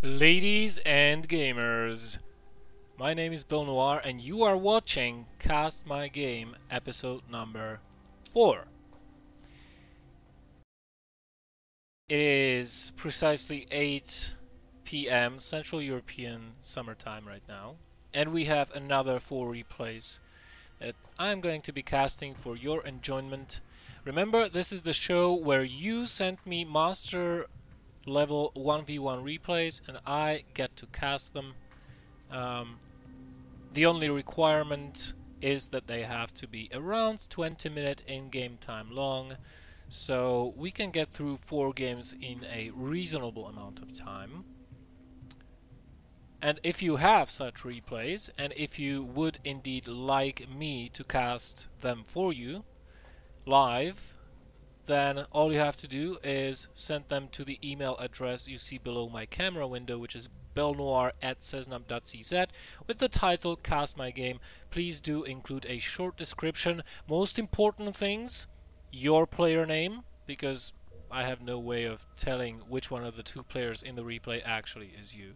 Ladies and gamers, my name is BelleNOiR and you are watching Cast My Game episode number 4. It is precisely 8 PM Central European summertime right now, and we have another 4 replays that I'm going to be casting for your enjoyment. Remember, this is the show where you send me master level 1v1 replays and I get to cast them. The only requirement is that they have to be around 20-minute in-game time long, so we can get through 4 games in a reasonable amount of time. And if you have such replays, and if you would indeed like me to cast them for you live, then all you have to do is send them to the email address you see below my camera window, which is BelleNOiR@cesnap.cz, with the title Cast My Game. Please do include a short description. Most important things, your player name, because I have no way of telling which one of the 2 players in the replay actually is you.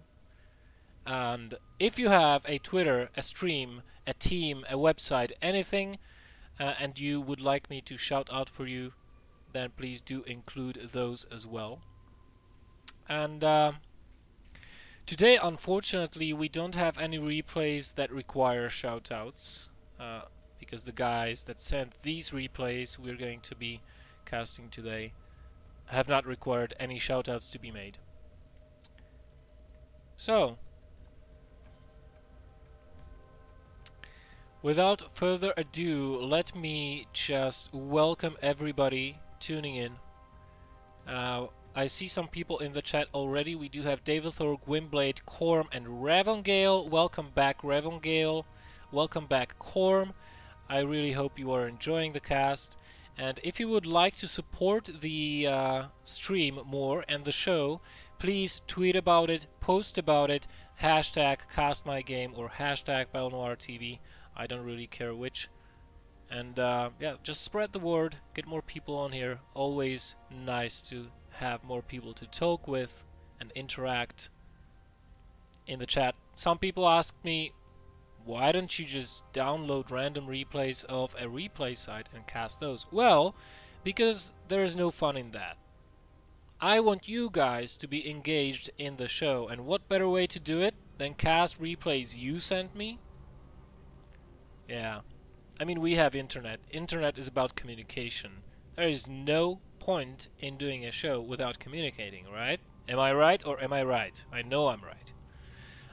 And if you have a Twitter, a stream, a team, a website, anything, and you would like me to shout out for you, then please do include those as well. And today, unfortunately, we don't have any replays that require shoutouts, because the guys that sent these replays we're going to be casting today have not required any shoutouts to be made. So, without further ado, let me just welcome everybody tuning in. I see some people in the chat already. We do have Davidthor, Gwynblade, Corm, and Ravengale. Welcome back, Ravengale. Welcome back, Corm. I really hope you are enjoying the cast. And if you would like to support the stream more and the show, please tweet about it, post about it, hashtag CastMyGame or hashtag BelleNOiRtv. I don't really care which. And yeah, just spread the word, get more people on here. Always nice to have more people to talk with and interact in the chat. Some people ask me, why don't you just download random replays of a replay site and cast those? Well, because there is no fun in that. I want you guys to be engaged in the show, and what better way to do it than cast replays you sent me? Yeah. I mean, we have internet. Internet is about communication. There is no point in doing a show without communicating, right? Am I right or am I right? I know I'm right.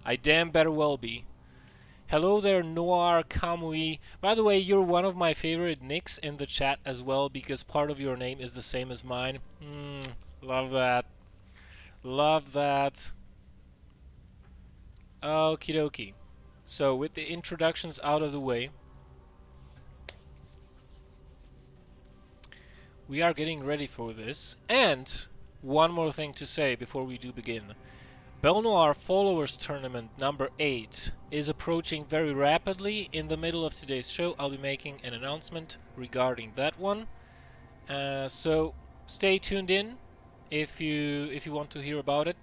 I damn better well be. Hello there, Noir Kamui. By the way, you're one of my favorite nicks in the chat as well, because part of your name is the same as mine. Love that. Love that. Okie dokie. So, with the introductions out of the way, we are getting ready for this. And one more thing to say before we do begin. BelleNOiR Followers Tournament number 8 is approaching very rapidly. In the middle of today's show, I'll be making an announcement regarding that one. So stay tuned in if you want to hear about it.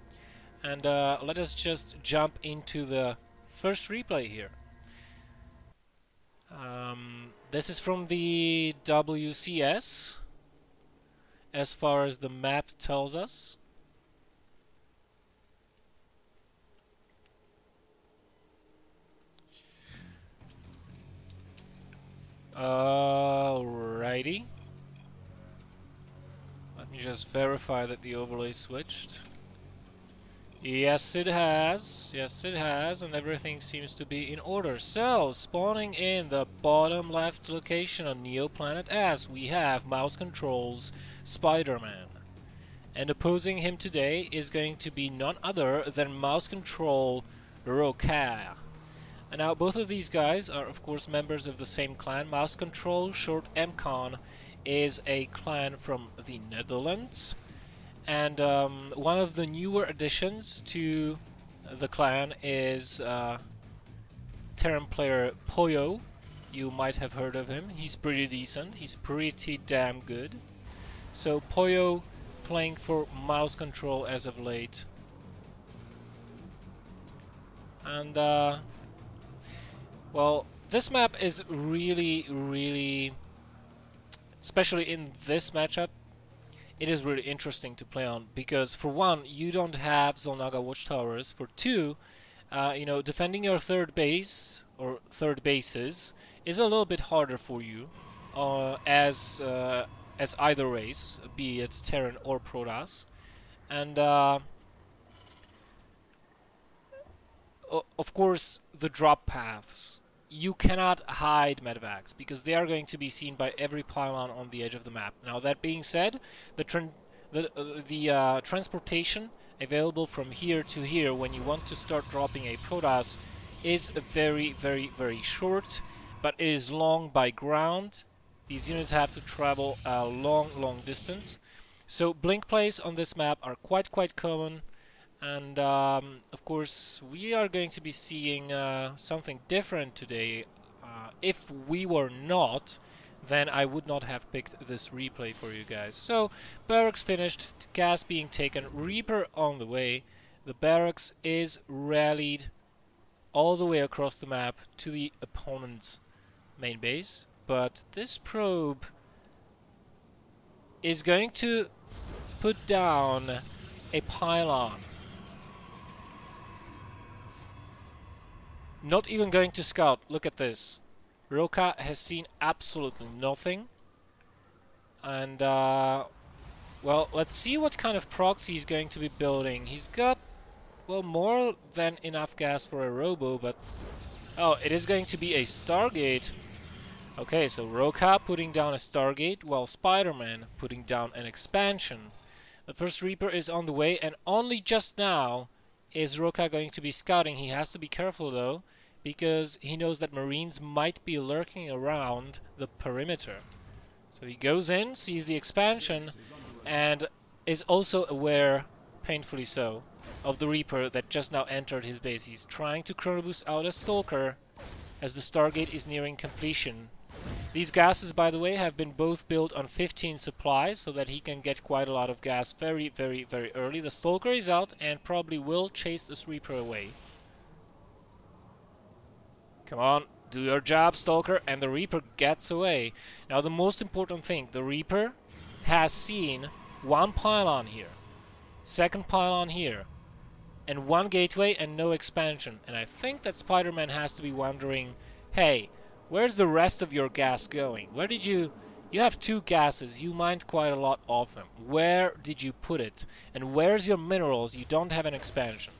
And let us just jump into the first replay here. This is from the WCS, as far as the map tells us. Alrighty. Let me just verify that the overlay switched. Yes, it has. Yes, it has, and everything seems to be in order. So, spawning in the bottom left location on Neoplanet S, we have Mouse Control's Spider-Man. And opposing him today is going to be none other than Mouse Control Roca. And now, both of these guys are, of course, members of the same clan. Mouse Control, short MCON, is a clan from the Netherlands. And one of the newer additions to the clan is Terran player Poyo. You might have heard of him. He's pretty decent. He's pretty damn good. So Poyo playing for Mouse Control as of late. And, well, this map is really, especially in this matchup, it is really interesting to play on, because for one, you don't have Xel'Naga watchtowers. For two, you know, defending your third base, or third bases, is a little bit harder for you, as either race, be it Terran or Protoss. And, of course, the drop paths. You cannot hide medvacs, because they are going to be seen by every pylon on the edge of the map. Now, that being said, the transportation available from here to here when you want to start dropping a Protoss is very short, but it is long by ground. These units have to travel a long distance. So blink plays on this map are quite common. And, of course, we are going to be seeing something different today. If we were not, then I would not have picked this replay for you guys. So, barracks finished, gas being taken, Reaper on the way. The barracks is rallied all the way across the map to the opponent's main base. But this probe is going to put down a pylon. Not even going to scout. Look at this. Roka has seen absolutely nothing. And, well, let's see what kind of proxy he's going to be building. He's got, well, more than enough gas for a robo, but... Oh, it is going to be a Stargate. Okay, so Roka putting down a Stargate, while Spider-Man putting down an expansion. The first Reaper is on the way, and only just now is Roka going to be scouting. He has to be careful, though, because he knows that Marines might be lurking around the perimeter. So he goes in, sees the expansion, and is also aware, painfully so, of the Reaper that just now entered his base. He's trying to chrono boost out a Stalker as the Stargate is nearing completion. These gases, by the way, have been both built on 15 supplies, so that he can get quite a lot of gas very early. The Stalker is out and probably will chase this Reaper away. Come on, do your job, Stalker, and the Reaper gets away. Now, the most important thing, the Reaper has seen one pylon here, second pylon here, and one gateway and no expansion. And I think that Spider-Man has to be wondering, hey, where's the rest of your gas going? Where did you... You have two gases, you mined quite a lot of them. Where did you put it? And where's your minerals? You don't have an expansion.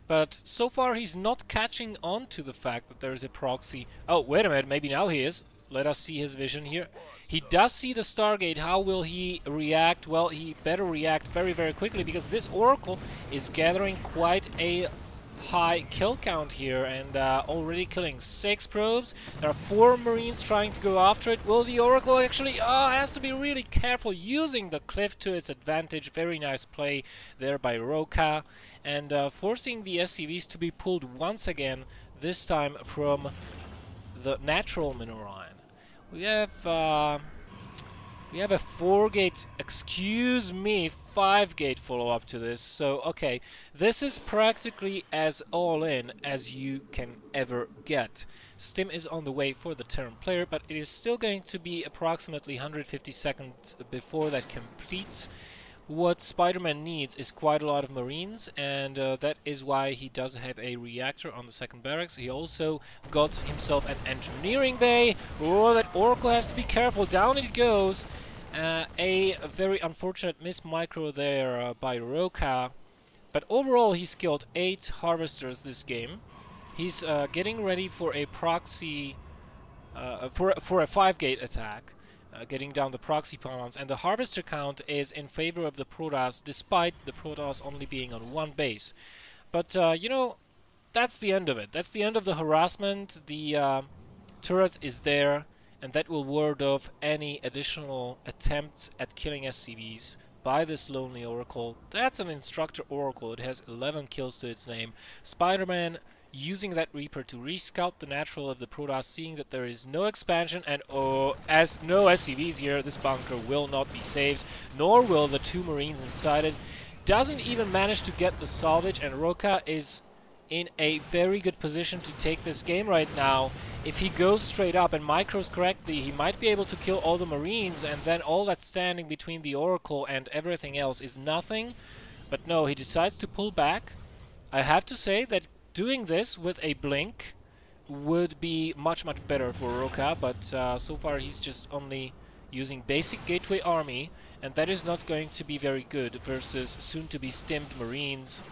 But so far he's not catching on to the fact that there is a proxy. Oh, wait a minute, maybe now he is. Let us see his vision here. He does see the Stargate. How will he react? Well, he better react very quickly, because this Oracle is gathering quite a high kill count here, and already killing 6 probes. There are 4 Marines trying to go after it. Will the Oracle actually... has to be really careful using the cliff to its advantage. Very nice play there by Roka, and forcing the SCVs to be pulled once again, this time from the natural Minoran. We have a 4-gate, excuse me, 5-gate follow-up to this. So, okay, this is practically as all-in as you can ever get. Stim is on the way for the Terran player, but it is still going to be approximately 150 seconds before that completes. What Spider-Man needs is quite a lot of Marines, and that is why he does have a reactor on the second barracks. He also got himself an engineering bay. Oh, that Oracle has to be careful. Down it goes. A very unfortunate miss micro there by Roka. But overall, he's killed 8 harvesters this game. He's getting ready for a proxy, for a 5-gate attack. Getting down the proxy pylons, and the harvester count is in favor of the Protoss, despite the Protoss only being on 1 base. But, you know, that's the end of it. That's the end of the harassment. The turret is there, and that will ward off any additional attempts at killing SCVs by this lonely Oracle. That's an Instructor Oracle. It has 11 kills to its name. Spider-Man using that Reaper to rescout the natural of the Protoss, seeing that there is no expansion, and as no SCVs here, this bunker will not be saved, nor will the 2 Marines inside it. doesn't even manage to get the salvage, and Roka is in a very good position to take this game right now. If he goes straight up and micros correctly, he might be able to kill all the Marines, and then all that's standing between the Oracle and everything else is nothing. But no, he decides to pull back. I have to say that doing this with a blink would be much better for Roka, but so far he's just only using basic gateway army, and that is not going to be very good versus soon-to-be stimmed Marines.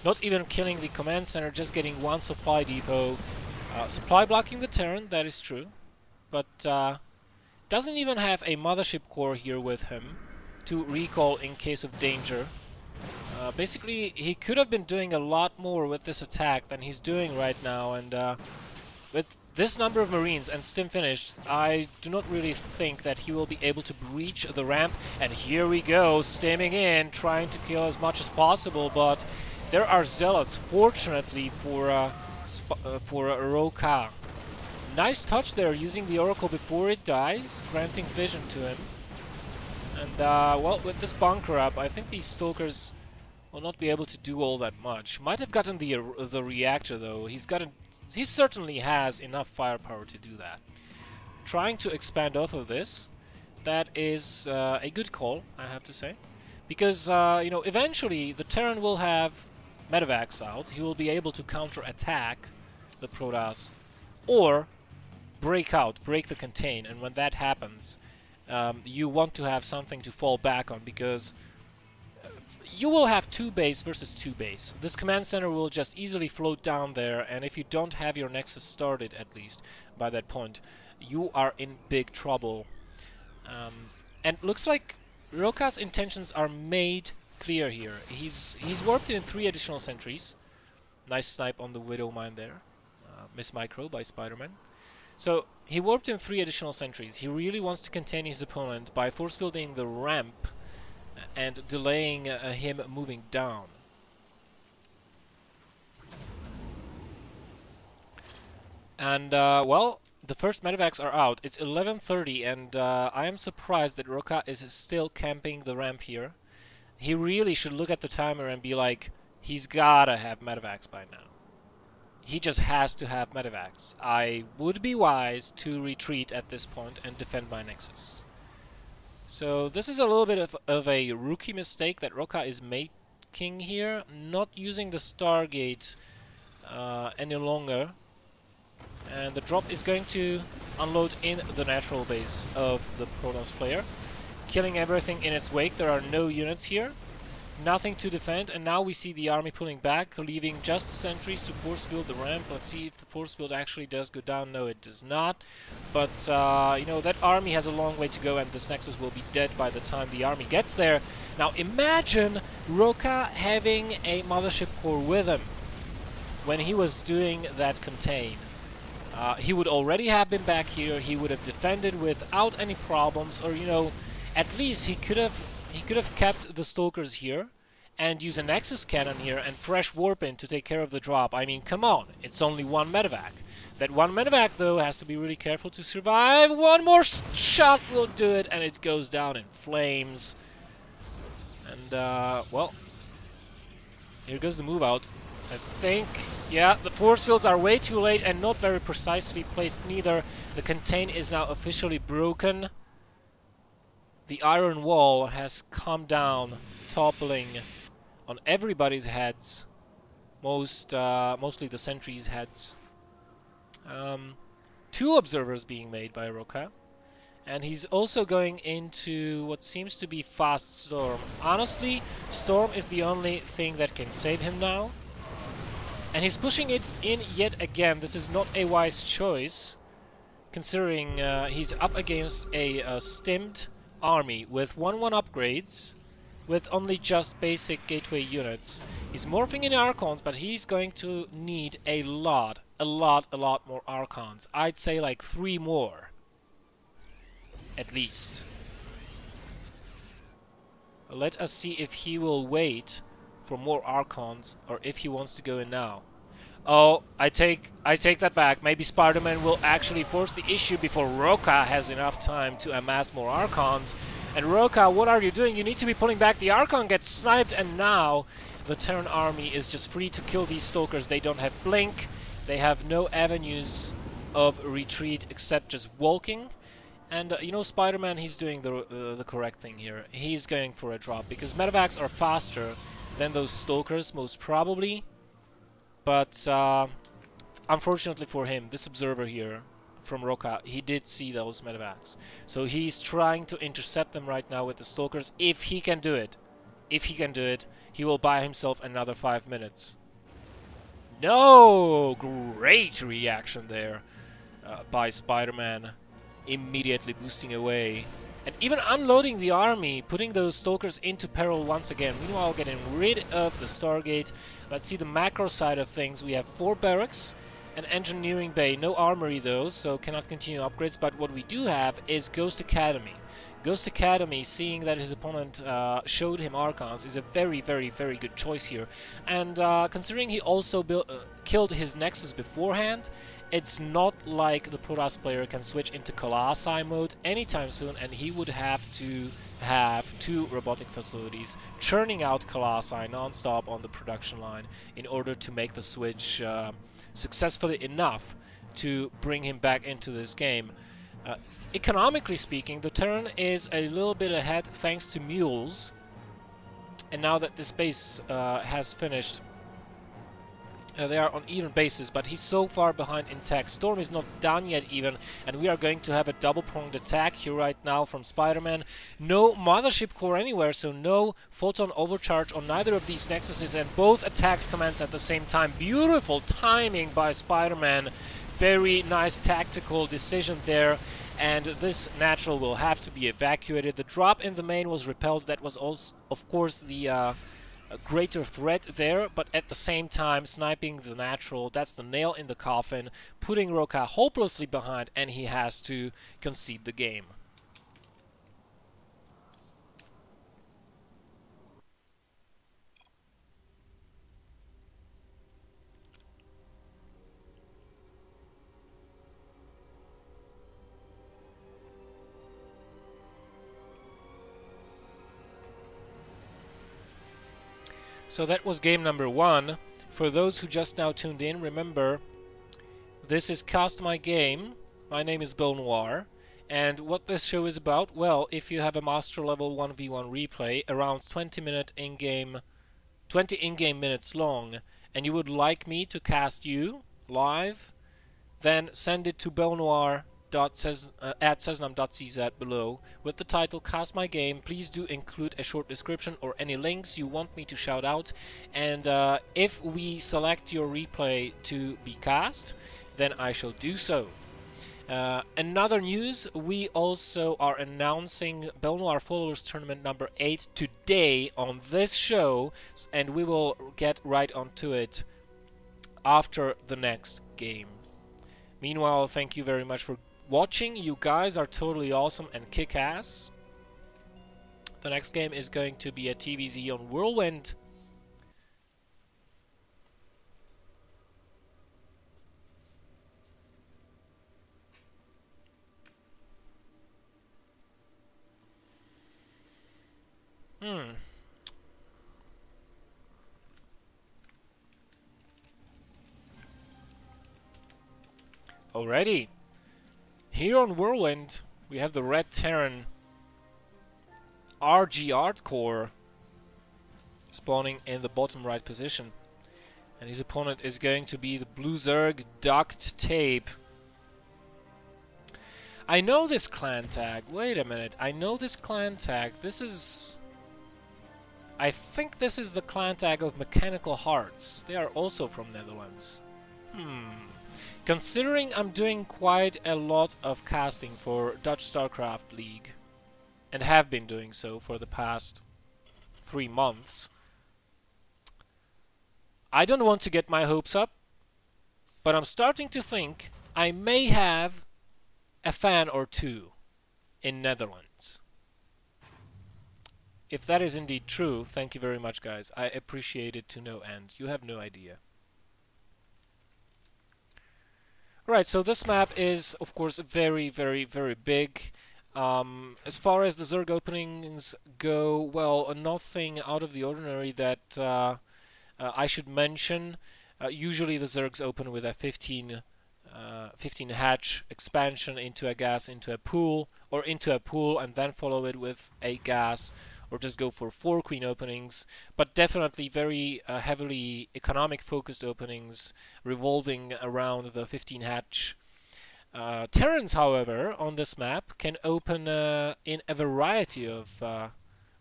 Not even killing the command center, just getting one supply depot. Supply blocking the Terran, that is true, but doesn't even have a mothership core here with him to recall in case of danger. Basically, he could have been doing a lot more with this attack than he's doing right now, and with this number of Marines and stim finished, I do not really think that he will be able to breach the ramp. And here we go, stimming in, trying to kill as much as possible, but there are zealots, fortunately, for Roka. Nice touch there, using the Oracle before it dies, granting vision to him. And, well, with this bunker up, I think these Stalkers will not be able to do all that much. Might have gotten the reactor, though. He certainly has enough firepower to do that. Trying to expand off of this, that is a good call, I have to say. Because, you know, eventually the Terran will have medevacs out. He will be able to counter-attack the Protoss, or break the contain. And when that happens, you want to have something to fall back on, because you will have 2 base versus 2 base. This command center will just easily float down there, and if you don't have your Nexus started, at least, by that point, you are in big trouble. And looks like Roka's intentions are made clear here. He's warped in 3 additional sentries. Nice snipe on the Widow mine there. Miss Micro by Spider-Man. So, he warped in 3 additional sentries. He really wants to contain his opponent by force fielding the ramp and delaying him moving down. And, well, the first medevacs are out. It's 11:30, and I am surprised that Roka is still camping the ramp here. He really should look at the timer and be like, he's gotta have medevacs by now. He just has to have medevacs. I would be wise to retreat at this point and defend my Nexus. So this is a little bit of a rookie mistake that Roka is making here, not using the Stargate any longer. And the drop is going to unload in the natural base of the Protoss player, killing everything in its wake. There are no units here, nothing to defend, and now we see the army pulling back, leaving just sentries to force field the ramp. Let's see if the force field actually does go down. No, it does not. But, you know, that army has a long way to go, and this Nexus will be dead by the time the army gets there. Now, imagine Roka having a mothership core with him when he was doing that contain. He would already have been back here. He would have defended without any problems, or, you know, at least he could have kept the Stalkers here and use a Nexus cannon here and fresh warp in to take care of the drop. I mean, come on, it's only 1 medevac. That 1 medevac, though, has to be really careful to survive. One more shot will do it, and it goes down in flames. And, well, here goes the move out. I think, yeah, the force fields are way too late and not very precisely placed neither. The contain is now officially broken. The iron wall has come down, toppling on everybody's heads. Mostly the sentries' heads. 2 observers being made by Roka. And he's also going into what seems to be fast Storm. Honestly, Storm is the only thing that can save him now. And he's pushing it in yet again. This is not a wise choice, considering he's up against a stimmed army with 1-1 upgrades, with only just basic gateway units. He's morphing in Archons, but he's going to need a lot more Archons. I'd say like 3 more, at least. Let us see if he will wait for more Archons, or if he wants to go in now. Oh, I take that back. Maybe Spider-Man will actually force the issue before Roka has enough time to amass more Archons. And Roka, what are you doing? You need to be pulling back. The Archon gets sniped, and now the Terran army is just free to kill these Stalkers. They don't have Blink. They have no avenues of retreat except just walking. And you know, Spider-Man, he's doing the correct thing here. He's going for a drop because medevacs are faster than those Stalkers, most probably. But unfortunately for him, this observer here from Roka, he did see those medevacs. So he's trying to intercept them right now with the Stalkers. If he can do it, he will buy himself another 5 minutes. No! Great reaction there by Spider-Man. Immediately boosting away. And even unloading the army, putting those Stalkers into peril once again. Meanwhile, getting rid of the Stargate. Let's see the macro side of things. We have 4 barracks, an engineering bay. No armory though, so cannot continue upgrades. But what we do have is Ghost Academy. Ghost Academy, seeing that his opponent showed him Archons, is a very, very, very good choice here. And considering he also killed his Nexus beforehand, it's not like the Protoss player can switch into Colossi mode anytime soon, and he would have to have 2 robotic facilities churning out Colossi non-stop on the production line in order to make the switch successfully enough to bring him back into this game. Economically speaking, the Terran is a little bit ahead thanks to mules, and now that this base has finished, they are on even bases, but he's so far behind in tech. Storm is not done yet even, and we are going to have a double-pronged attack here right now from Spider-Man. No Mothership Core anywhere, so no Photon Overcharge on neither of these Nexuses, and both attacks commence at the same time. Beautiful timing by Spider-Man. Very nice tactical decision there, and this natural will have to be evacuated. The drop in the main was repelled. That was also, of course, the a greater threat there, but at the same time sniping the natural, that's the nail in the coffin, putting Roka hopelessly behind, and he has to concede the game. So that was game number 1. For those who just now tuned in, remember, this is Cast My Game. My name is BelleNOiR. And what this show is about, well, if you have a master level 1v1 replay, around 20 in-game minutes long, and you would like me to cast you live, then send it to BelleNOiR at cesnam.cz below with the title Cast My Game. Please do include a short description or any links you want me to shout out, and if we select your replay to be cast, then I shall do so. Another news, we also are announcing BelleNOiR Followers Tournament number 8 today on this show, and we will get right onto it after the next game. Meanwhile, thank you very much for watching. You guys are totally awesome and kick-ass. The next game is going to be a TVZ on Whirlwind. Alrighty. Here on Whirlwind, we have the Red Terran RG Art Core spawning in the bottom right position. And his opponent is going to be the Blue Zerg Duct Tape. I know this clan tag. Wait a minute. I know this clan tag. This is... I think this is the clan tag of Mechanical Hearts. They are also from Netherlands. Considering I'm doing quite a lot of casting for Dutch StarCraft League, and have been doing so for the past 3 months, I don't want to get my hopes up, but I'm starting to think I may have a fan or two in Netherlands. If that is indeed true, thank you very much, guys. I appreciate it to no end. You have no idea. Right, so this map is, of course, very, very, very big. As far as the Zerg openings go, well, nothing out of the ordinary that I should mention. Usually the Zergs open with a 15 hatch expansion into a gas, into a pool, or into a pool and then follow it with a gas, or just go for 4 queen openings, but definitely very heavily economic focused openings revolving around the 15 hatch. Terrans, however, on this map can open in a variety of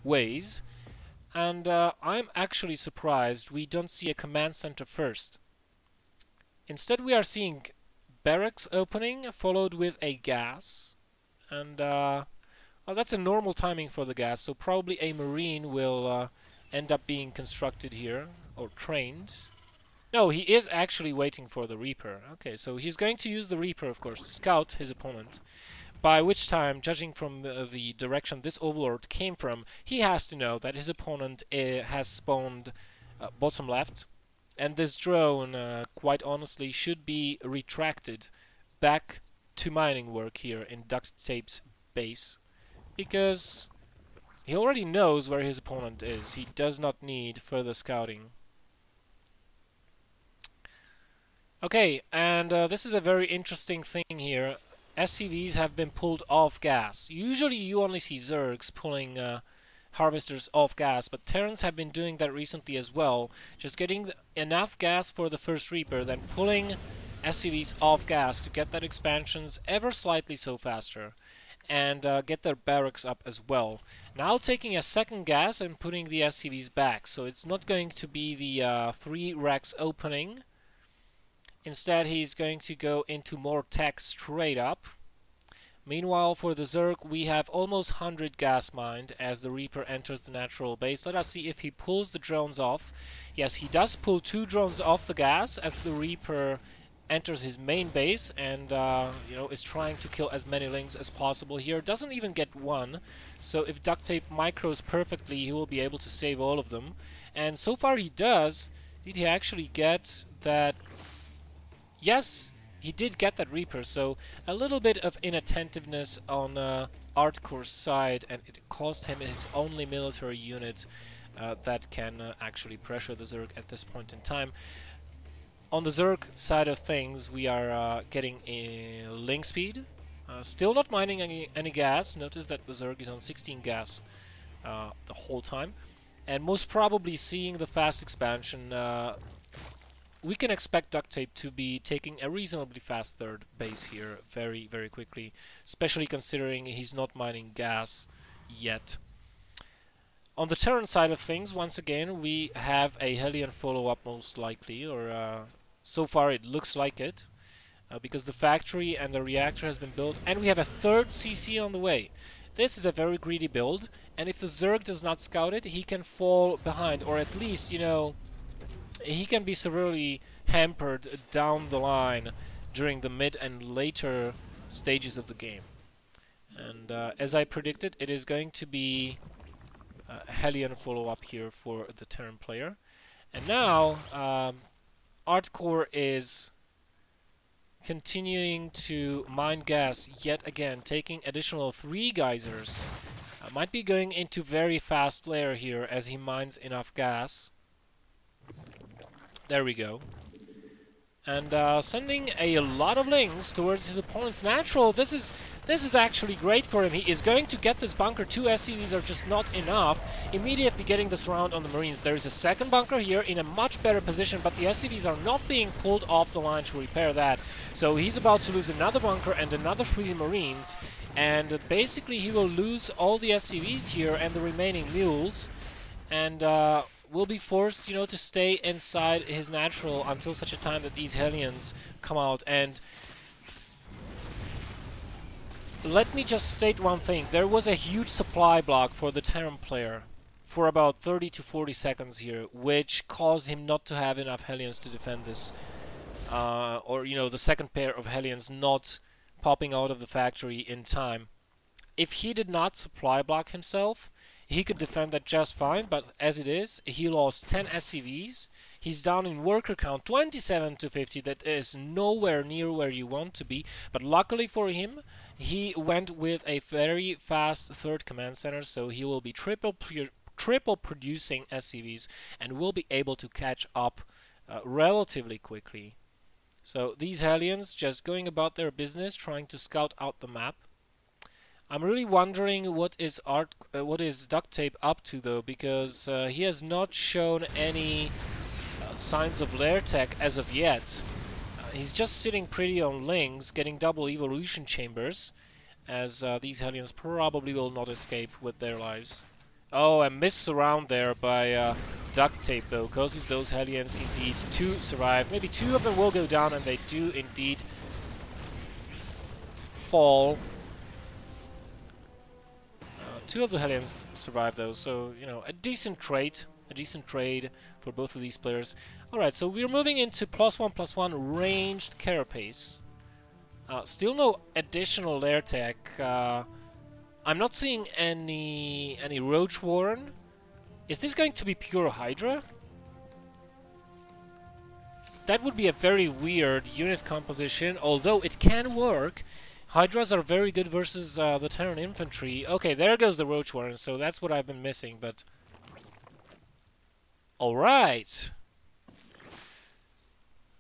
ways, and I'm actually surprised we don't see a command center first. Instead we are seeing barracks opening followed with a gas, and well, that's a normal timing for the gas, so probably a marine will end up being constructed here, or trained. No, he is actually waiting for the Reaper. Okay, so he's going to use the Reaper, of course, to scout his opponent. By which time, judging from the direction this Overlord came from, he has to know that his opponent has spawned bottom left. And this drone, quite honestly, should be retracted back to mining work here in Duct Tape's base. Because he already knows where his opponent is. He does not need further scouting. Okay, and this is a very interesting thing here. SCVs have been pulled off gas. Usually you only see Zergs pulling harvesters off gas, but Terrans have been doing that recently as well. Just getting enough gas for the first Reaper, then pulling SCVs off gas to get that expansions ever slightly so faster, and get their barracks up as well. Now taking a second gas and putting the SCVs back, so it's not going to be the 3 racks opening. Instead, he's going to go into more tech straight up. Meanwhile, for the Zerg, we have almost 100 gas mined as the Reaper enters the natural base. Let us see if he pulls the drones off. Yes, he does pull 2 drones off the gas as the Reaper enters his main base and you know, is trying to kill as many lings as possible here. Doesn't even get one, so if Duct Tape micros perfectly, he will be able to save all of them. And so far he does. Did he actually get that? Yes, he did get that Reaper, so a little bit of inattentiveness on Artcore's side, and it cost him his only military unit that can actually pressure the Zerg at this point in time. On the Zerg side of things, we are getting a link speed. Still not mining any gas. Notice that the Zerg is on 16 gas the whole time. And most probably seeing the fast expansion, we can expect Duct Tape to be taking a reasonably fast third base here very, very quickly, especially considering he's not mining gas yet. On the Terran side of things, once again, we have a Hellion follow-up most likely, or so far it looks like it, because the factory and the reactor has been built, and we have a third CC on the way. This is a very greedy build, and if the Zerg does not scout it, he can fall behind, or at least, you know, he can be severely hampered down the line during the mid and later stages of the game. And as I predicted, it is going to be a Hellion follow-up here for the Terran player. And now, Artcore is continuing to mine gas yet again, taking additional 3 geysers. Might be going into very fast lair here as he mines enough gas. There we go. And sending a lot of lings towards his opponent's natural. This is actually great for him. He is going to get this bunker. 2 SCVs are just not enough. Immediately getting this round on the Marines. There is a second bunker here in a much better position, but the SCVs are not being pulled off the line to repair that. So he's about to lose another bunker and another 3 Marines. And basically he will lose all the SCVs here and the remaining mules. And will be forced, you know, to stay inside his natural until such a time that these Hellions come out. And let me just state one thing. There was a huge supply block for the Terran player for about 30 to 40 seconds here, which caused him not to have enough Hellions to defend this. Or, you know, the second pair of Hellions not popping out of the factory in time. If he did not supply block himself, he could defend that just fine, but as it is, he lost 10 SCVs. He's down in worker count 27 to 50. That is nowhere near where you want to be. But luckily for him, He went with a very fast third command center, so he will be triple producing SCVs and will be able to catch up relatively quickly. So these Hellions just going about their business, trying to scout out the map. I'm really wondering what is Duct Tape up to though, because he has not shown any signs of lair tech as of yet. He's just sitting pretty on links, getting double evolution chambers, as these Hellions probably will not escape with their lives. Oh, a missed surround there by Duct Tape though, causes those Hellions indeed to survive. Maybe 2 of them will go down, and they do indeed fall. 2 of the Hellions survive though, so, you know, a decent trade for both of these players. Alright, so we're moving into +1/+1 ranged carapace. Still no additional lair tech. I'm not seeing any Roach Warren. Is this going to be pure Hydra? That would be a very weird unit composition, although it can work. Hydras are very good versus the Terran infantry. Okay, there goes the Roach Warren, so that's what I've been missing, but... Alright.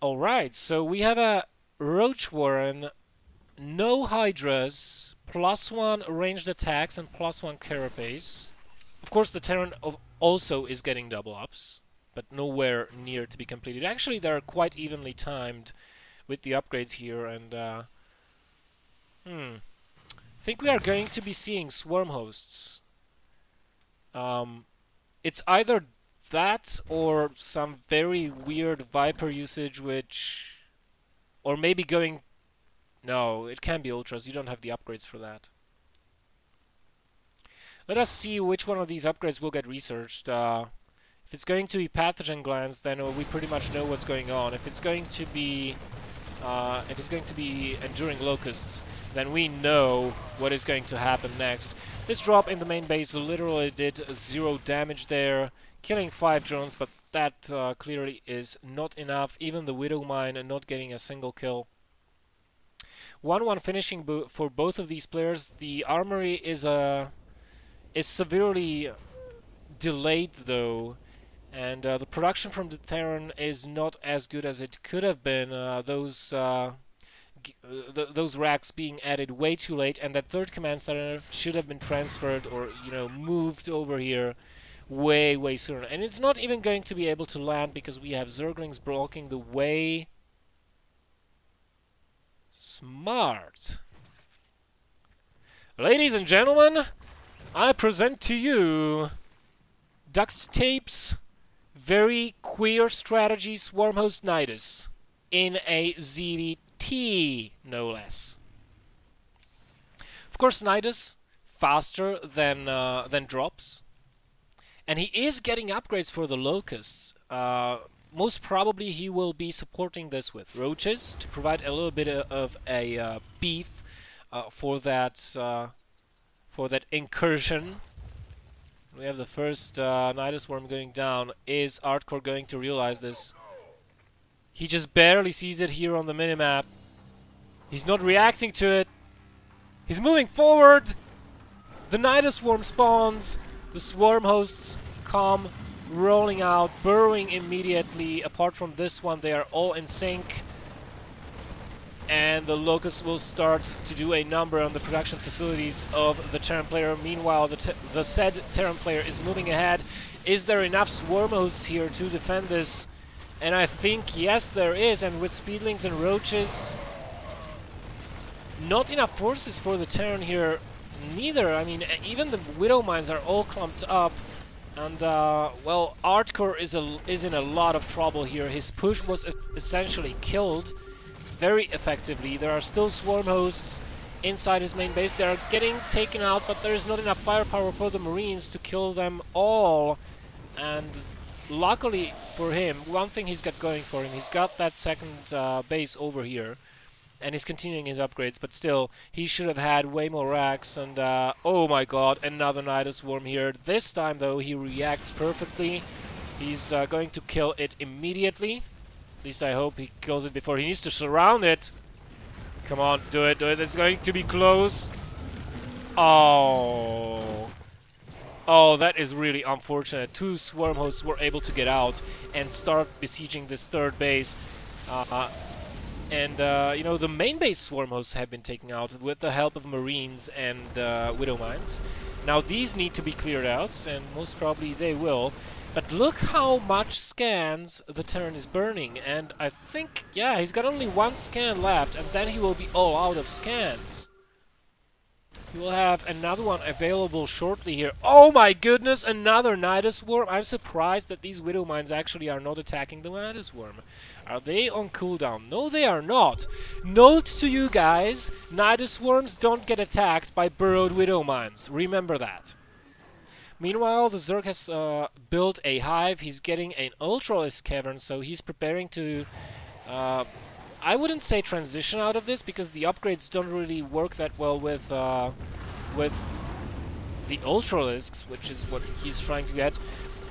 Alright, so we have a Roach Warren, no Hydras, +1 ranged attacks, and +1 carapace. Of course, the Terran also is getting double ups, but nowhere near to be completed. Actually, they're quite evenly timed with the upgrades here, and I think we are going to be seeing swarm hosts. It's either that or some very weird Viper usage, which... Or maybe going... No, it can be Ultras. You don't have the upgrades for that. Let us see which one of these upgrades will get researched. If it's going to be Pathogen Glands, then we pretty much know what's going on. If it's going to be... Enduring Locusts, then we know what is going to happen next. This drop in the main base literally did 0 damage there, killing 5 drones, but that clearly is not enough. Even the Widow Mine not getting a single kill. 1-1 finishing for both of these players. The armory is severely delayed though, and the production from the Terran is not as good as it could have been. Those racks being added way too late, and that third command center should have been transferred or, you know, moved over here way sooner. And it's not even going to be able to land because we have Zerglings blocking the way. Smart. Ladies and gentlemen, I present to you Duct Tape's very queer strategy Swarmhost nydus in a ZVT, no less. Of course, nydus faster than drops, and he is getting upgrades for the locusts. Most probably he will be supporting this with roaches to provide a little bit of a beef for that incursion. We have the first nydus worm going down. Is Artcore going to realize this? He just barely sees it here on the minimap. He's not reacting to it. He's moving forward. The nydus worm spawns. The swarm hosts come rolling out, burrowing immediately. Apart from this one, they are all in sync. And the locusts will start to do a number on the production facilities of the Terran player. Meanwhile, the said Terran player is moving ahead. Is there enough swarm hosts here to defend this? And I think, yes, there is. And with speedlings and roaches, not enough forces for the Terran here neither. I mean, even the Widow Mines are all clumped up. And, well, Artcore is in a lot of trouble here. His push was essentially killed very effectively. There are still swarm hosts inside his main base. They are getting taken out, but there is not enough firepower for the Marines to kill them all. And luckily for him, one thing he's got going for him, he's got that second base over here. And he's continuing his upgrades, but still, he should have had way more racks. And, oh my god, another nydus worm here. This time, though, he reacts perfectly. He's going to kill it immediately. At least I hope he kills it before he needs to surround it. Come on, do it, do it. It's going to be close. Oh. Oh, that is really unfortunate. Two swarm hosts were able to get out and start besieging this third base. You know, the main base swarm hosts have been taken out with the help of Marines and Widow Mines. Now these need to be cleared out, and most probably they will. But look how much scans the Terran is burning, and I think, yeah, he's got only one scan left, and then he will be all out of scans. He will have another one available shortly here. Oh my goodness, another nydus swarm. I'm surprised that these Widow Mines actually are not attacking the nydus swarm. Are they on cooldown? No, they are not. Note to you guys, nydus swarms don't get attacked by burrowed Widow Mines. Remember that. Meanwhile, the Zerg has built a hive. He's getting an Ultralisk cavern, so he's preparing to... I wouldn't say transition out of this, because the upgrades don't really work that well with the Ultralisks, which is what he's trying to get.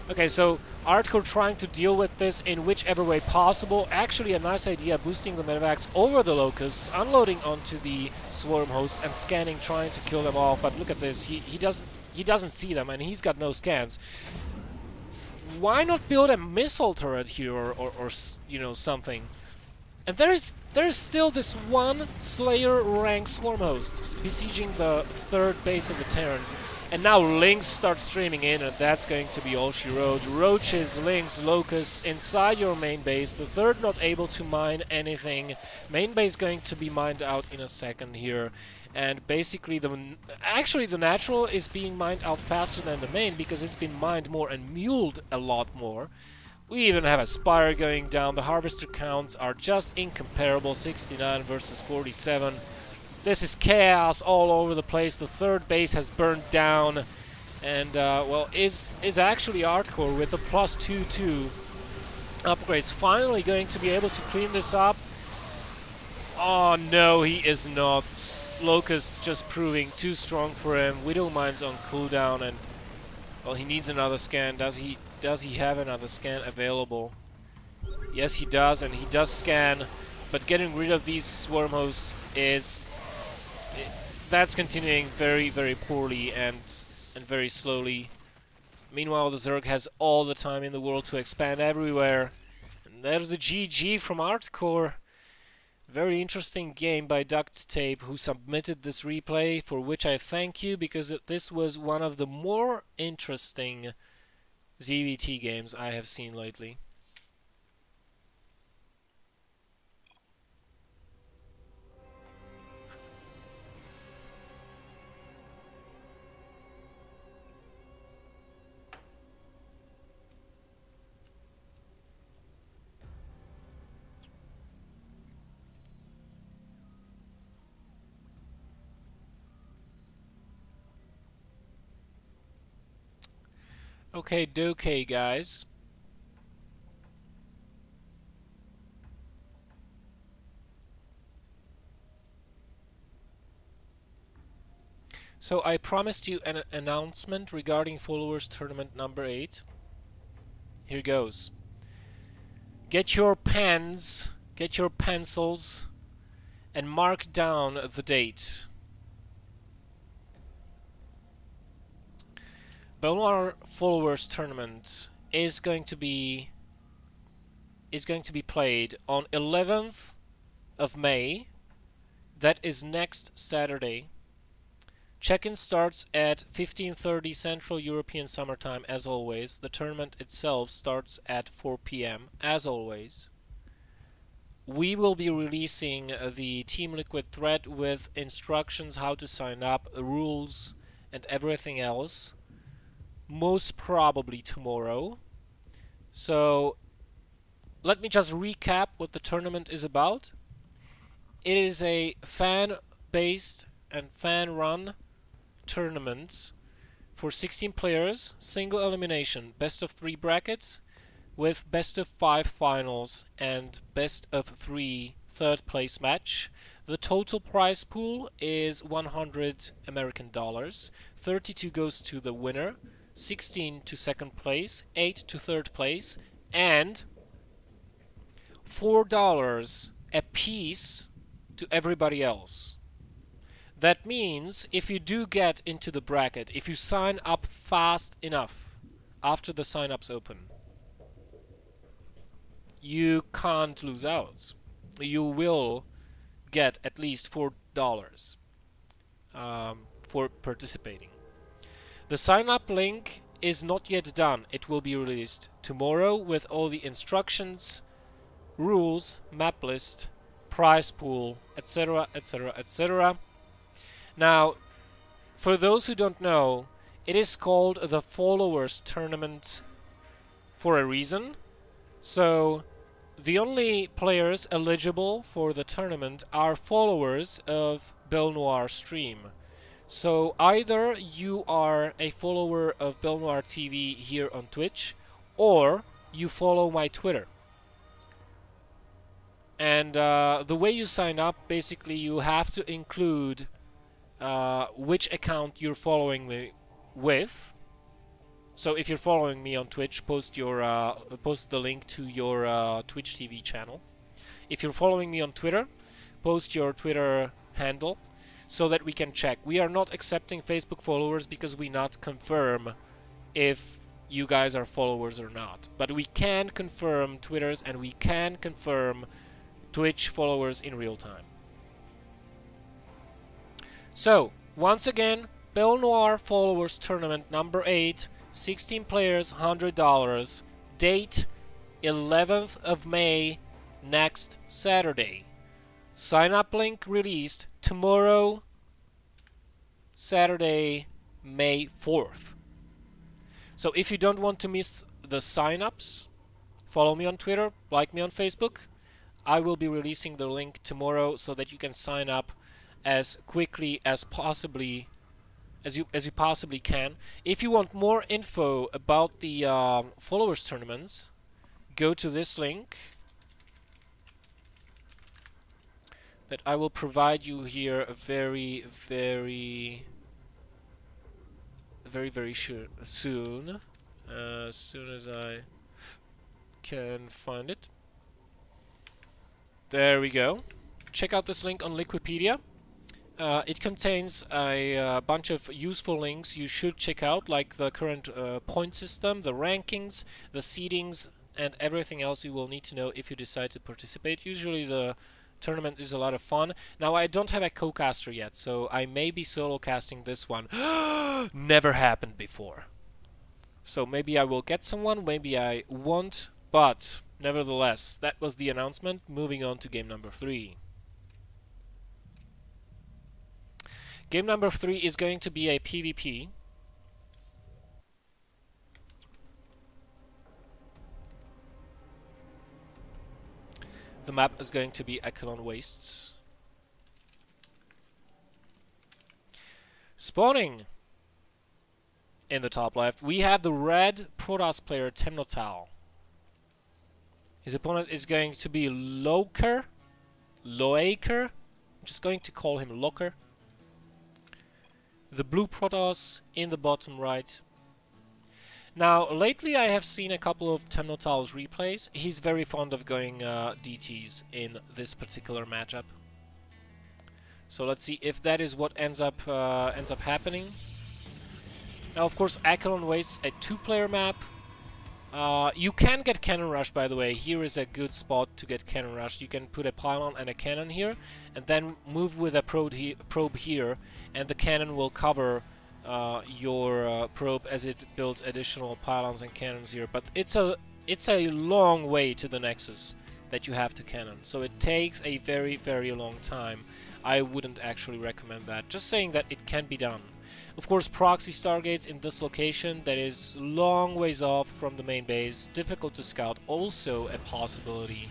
Okay, so Artcore trying to deal with this in whichever way possible. Actually, a nice idea, boosting the medevacs over the locusts, unloading onto the swarm hosts, and scanning, trying to kill them off. But look at this, he doesn't see them, and he's got no scans. Why not build a missile turret here, or you know, something? And there's still this one Slayer rank swarm host besieging the third base of the Terran. And now Lynx start streaming in, and that's going to be all she wrote. Roaches, Lynx, Locusts inside your main base. The third not able to mine anything. Main base going to be mined out in a second here. And basically, actually the natural is being mined out faster than the main, because it's been mined more and muled a lot more. We even have a Spire going down. The harvester counts are just incomparable. 69 versus 47. This is chaos all over the place. The third base has burned down. And, well, is actually Artcore with the +2/2 upgrades finally going to be able to clean this up? Oh, no, he is not. Locust just proving too strong for him. Widow Mines on cooldown, and, well, he needs another scan. Does he have another scan available? Yes, he does, and he does scan, but getting rid of these swarm hosts that's continuing very, very poorly and very slowly. Meanwhile, the Zerg has all the time in the world to expand everywhere. And there's a GG from Artcore. Very interesting game by Duct Tape, who submitted this replay, for which I thank you, because this was one of the more interesting ZVT games I have seen lately. Okay, dokay, guys. So I promised you an announcement regarding Followers Tournament number 8. Here goes. Get your pens, get your pencils, and mark down the date. BelleNOiR Followers Tournament is going to be played on 11th of May. That is next Saturday. Check-in starts at 15:30 Central European Summertime, as always. The tournament itself starts at 4 p.m. as always. We will be releasing the Team Liquid thread with instructions how to sign up, rules, and everything else. Most probably tomorrow. So let me just recap what the tournament is about. It is a fan-based and fan-run tournament for 16 players, single elimination, best of 3 brackets with best of 5 finals and best of 3 third place match. The total prize pool is $100 American. 32 goes to the winner, 16 to second place, 8 to third place, and $4 a piece to everybody else. That means if you do get into the bracket, if you sign up fast enough after the sign-ups open, you can't lose out. You will get at least $4 for participating. The sign-up link is not yet done. It will be released tomorrow with all the instructions, rules, map list, prize pool, etc, etc, etc. Now, for those who don't know, it is called the Followers Tournament for a reason. So, the only players eligible for the tournament are followers of BelleNOiR stream. So, either you are a follower of BelleNOiRtv here on Twitch, or you follow my Twitter. And the way you sign up, basically you have to include which account you're following me with. So if you're following me on Twitch, post the link to your Twitch TV channel. If you're following me on Twitter, post your Twitter handle so that we can check. We are not accepting Facebook followers because we not confirm if you guys are followers or not. But we can confirm Twitters and we can confirm Twitch followers in real time. So, once again, BelleNOiR Followers Tournament number 8, 16 players, $100. Date, 11th of May, next Saturday. Sign-up link released tomorrow, Saturday, May 4th. So if you don't want to miss the sign-ups, follow me on Twitter, like me on Facebook. I will be releasing the link tomorrow so that you can sign up as quickly as possibly as you possibly can. If you want more info about the followers tournaments, go to this link that I will provide you here very soon, as soon as I can find it. There we go. Check out this link on Wikipedia. It contains a bunch of useful links you should check out, like the current point system, the rankings, the seedings, and everything else you will need to know if you decide to participate. Usually the tournament is a lot of fun. Now, I don't have a co-caster yet, so I may be solo casting this one. Never happened before. So maybe I will get someone, maybe I won't, but nevertheless, that was the announcement. Moving on to game number 3. Game number 3 is going to be a PvP. The map is going to be Echelon Wastes. Spawning in the top left, we have the red Protoss player Temnotal. His opponent is going to be Loaker. I'm just going to call him Locker. The blue Protoss in the bottom right. Now, lately I have seen a couple of Temnotal's replays. He's very fond of going DTs in this particular matchup. So let's see if that is what ends up happening. Now, of course, Echelon Wastes a 2-player map. You can get cannon rush, by the way. Here is a good spot to get cannon rush. You can put a pylon and a cannon here, and then move with a probe here, and the cannon will cover your probe as it builds additional pylons and cannons here. But it's a long way to the nexus that you have to cannon, so it takes a very long time. I wouldn't actually recommend that. Just saying that it can be done. Of course, proxy stargates in this location that is long ways off from the main base, difficult to scout, also a possibility.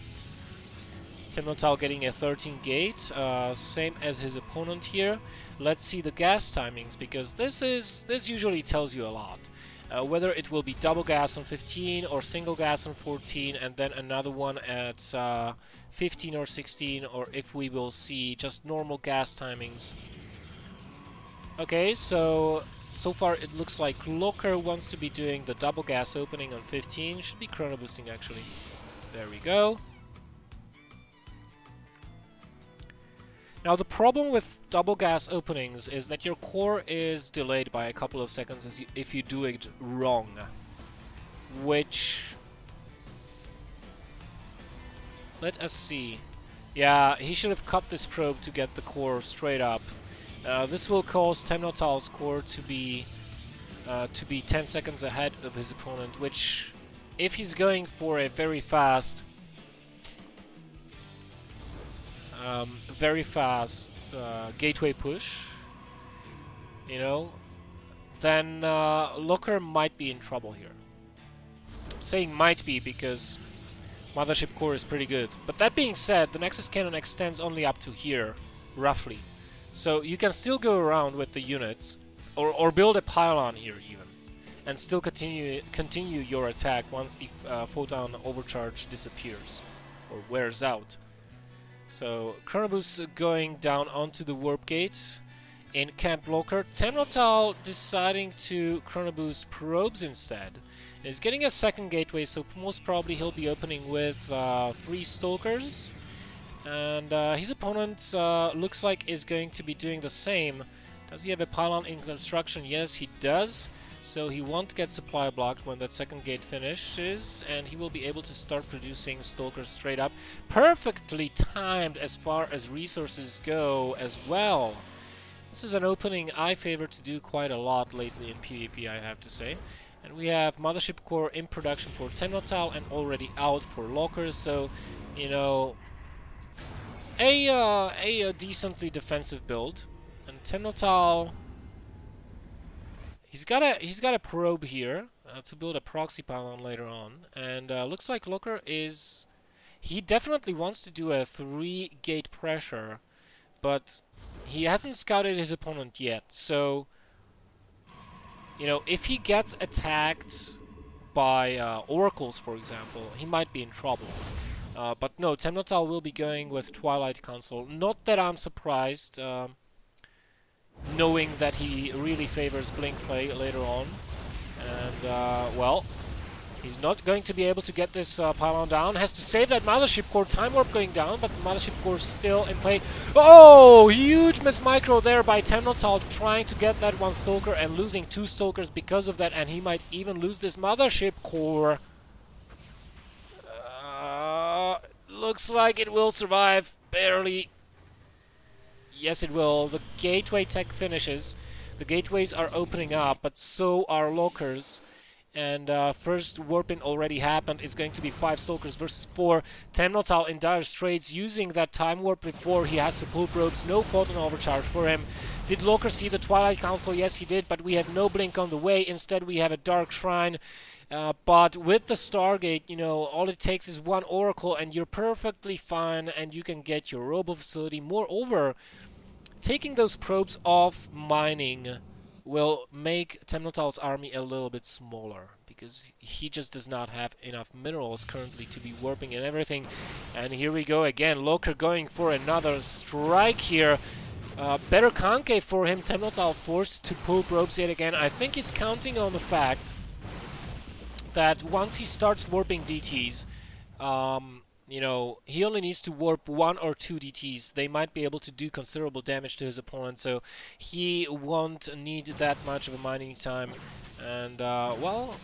Temnotal getting a 13 gate, same as his opponent here. Let's see the gas timings, because this usually tells you a lot. Whether it will be double gas on 15 or single gas on 14 and then another one at 15 or 16, or if we will see just normal gas timings. Okay, so far it looks like Locker wants to be doing the double gas opening on 15. Should be chrono boosting actually. There we go. Now the problem with double gas openings is that your core is delayed by a couple of seconds if you do it wrong. Which... let us see. Yeah, he should have cut this probe to get the core straight up. This will cause Temnotal's core to be 10 seconds ahead of his opponent, which, if he's going for a very fast gateway push, you know, then Locker might be in trouble here. I'm saying might be because Mothership core is pretty good. But that being said, the Nexus Cannon extends only up to here, roughly. So you can still go around with the units, or build a pylon here even, and still continue your attack once the photon overcharge disappears, or wears out. So Chronoboost going down onto the warp gate in Camp Locker. Temnotal deciding to Chronoboost probes instead. He's getting a second gateway, so most probably he'll be opening with 3 Stalkers. And his opponent looks like is going to be doing the same. Does he have a pylon in construction? Yes, he does. So he won't get supply blocked when that second gate finishes, and he will be able to start producing Stalkers straight up. Perfectly timed as far as resources go as well. This is an opening I favor to do quite a lot lately in PvP, I have to say. And we have Mothership core in production for Temnotal and already out for Lockers, so, you know, a decently defensive build. And Temnotal, he's got a probe here to build a proxy pylon later on, and looks like Locker is, he definitely wants to do a 3-gate pressure, but he hasn't scouted his opponent yet, so, you know, if he gets attacked by oracles, for example, he might be in trouble. But no, Temnotal will be going with Twilight Console. Not that I'm surprised, knowing that he really favors Blink play later on. And, well, he's not going to be able to get this pylon down. Has to save that Mothership core. Time Warp going down, but the Mothership core still in play. Oh, huge miss micro there by Temnotal, trying to get that one Stalker and losing 2 Stalkers because of that, and he might even lose this Mothership core. Looks like it will survive, barely. Yes, it will. The gateway tech finishes. The gateways are opening up, but so are Lockers. And first warp-in already happened. It's going to be 5 Stalkers versus 4. Temnotal in dire straits, using that time warp before he has to pull probes. No photon overcharge for him. Did Locker see the Twilight Council? Yes, he did, but we have no blink on the way. Instead, we have a Dark Shrine. But with the Stargate, you know, all it takes is 1 Oracle and you're perfectly fine, and you can get your Robo facility. Moreover, taking those probes off mining will make Temnotal's army a little bit smaller, because he just does not have enough minerals currently to be warping and everything. And here we go again, Locker going for another strike here. Better concave for him. Temnotal forced to pull probes yet again. I think he's counting on the fact that once he starts warping DTs, you know, he only needs to warp 1 or 2 DTs. They might be able to do considerable damage to his opponent, so he won't need that much of a mining time. And, well,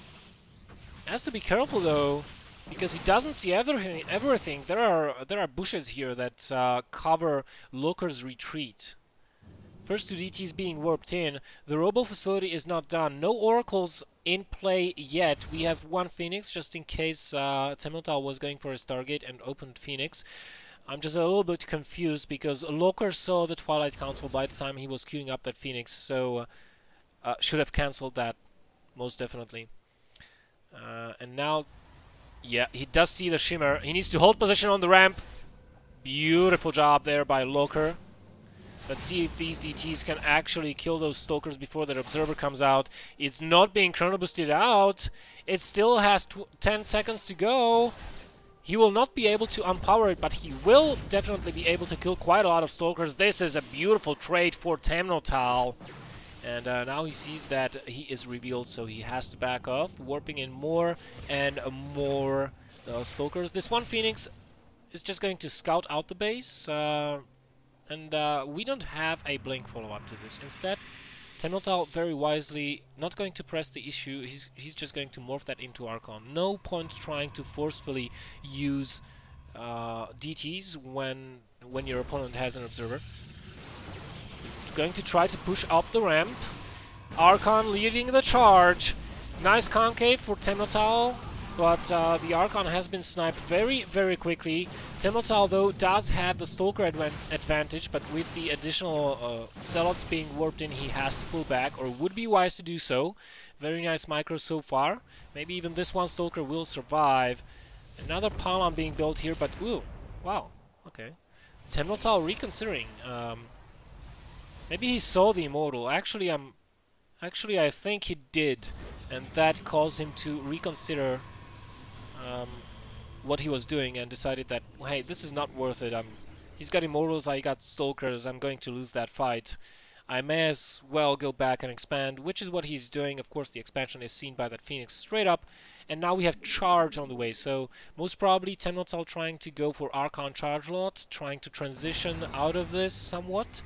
has to be careful though, because he doesn't see everything. There are bushes here that cover Locker's retreat. First 2 DTs being warped in. The Robo facility is not done. No Oracles in play yet. We have 1 Phoenix, just in case Temnotal was going for a Stargate and opened Phoenix. I'm just a little bit confused, because Locker saw the Twilight Council by the time he was queuing up that Phoenix, so should have cancelled that, most definitely. And now, yeah, he does see the Shimmer. He needs to hold position on the ramp. Beautiful job there by Locker. Let's see if these DTs can actually kill those Stalkers before that Observer comes out. It's not being chronoboosted out. It still has 10 seconds to go. He will not be able to unpower it, but he will definitely be able to kill quite a lot of Stalkers. This is a beautiful trade for Temnotal. And now he sees that he is revealed, so he has to back off, warping in more and more Stalkers. This 1 Phoenix is just going to scout out the base. and we don't have a blink follow-up to this. Instead, Temnotal very wisely not going to press the issue. He's just going to morph that into Archon. No point trying to forcefully use DTs when your opponent has an observer. He's going to try to push up the ramp. Archon leading the charge. Nice concave for Temnotal, but the Archon has been sniped very, very quickly. Temnotal, though, does have the Stalker advantage, but with the additional Zealots being warped in, he has to pull back, or would be wise to do so. Very nice micro so far. Maybe even this one Stalker will survive. Another pylon being built here, but ooh, wow, okay. Temnotal reconsidering. Maybe he saw the Immortal. Actually, I think he did, and that caused him to reconsider what he was doing and decided that, hey, this is not worth it. He's got Immortals, I got Stalkers, I'm going to lose that fight. I may as well go back and expand, which is what he's doing. Of course, the expansion is seen by that Phoenix straight up, and now we have Charge on the way, so most probably Temnotal trying to go for Archon Charge Lot, trying to transition out of this somewhat.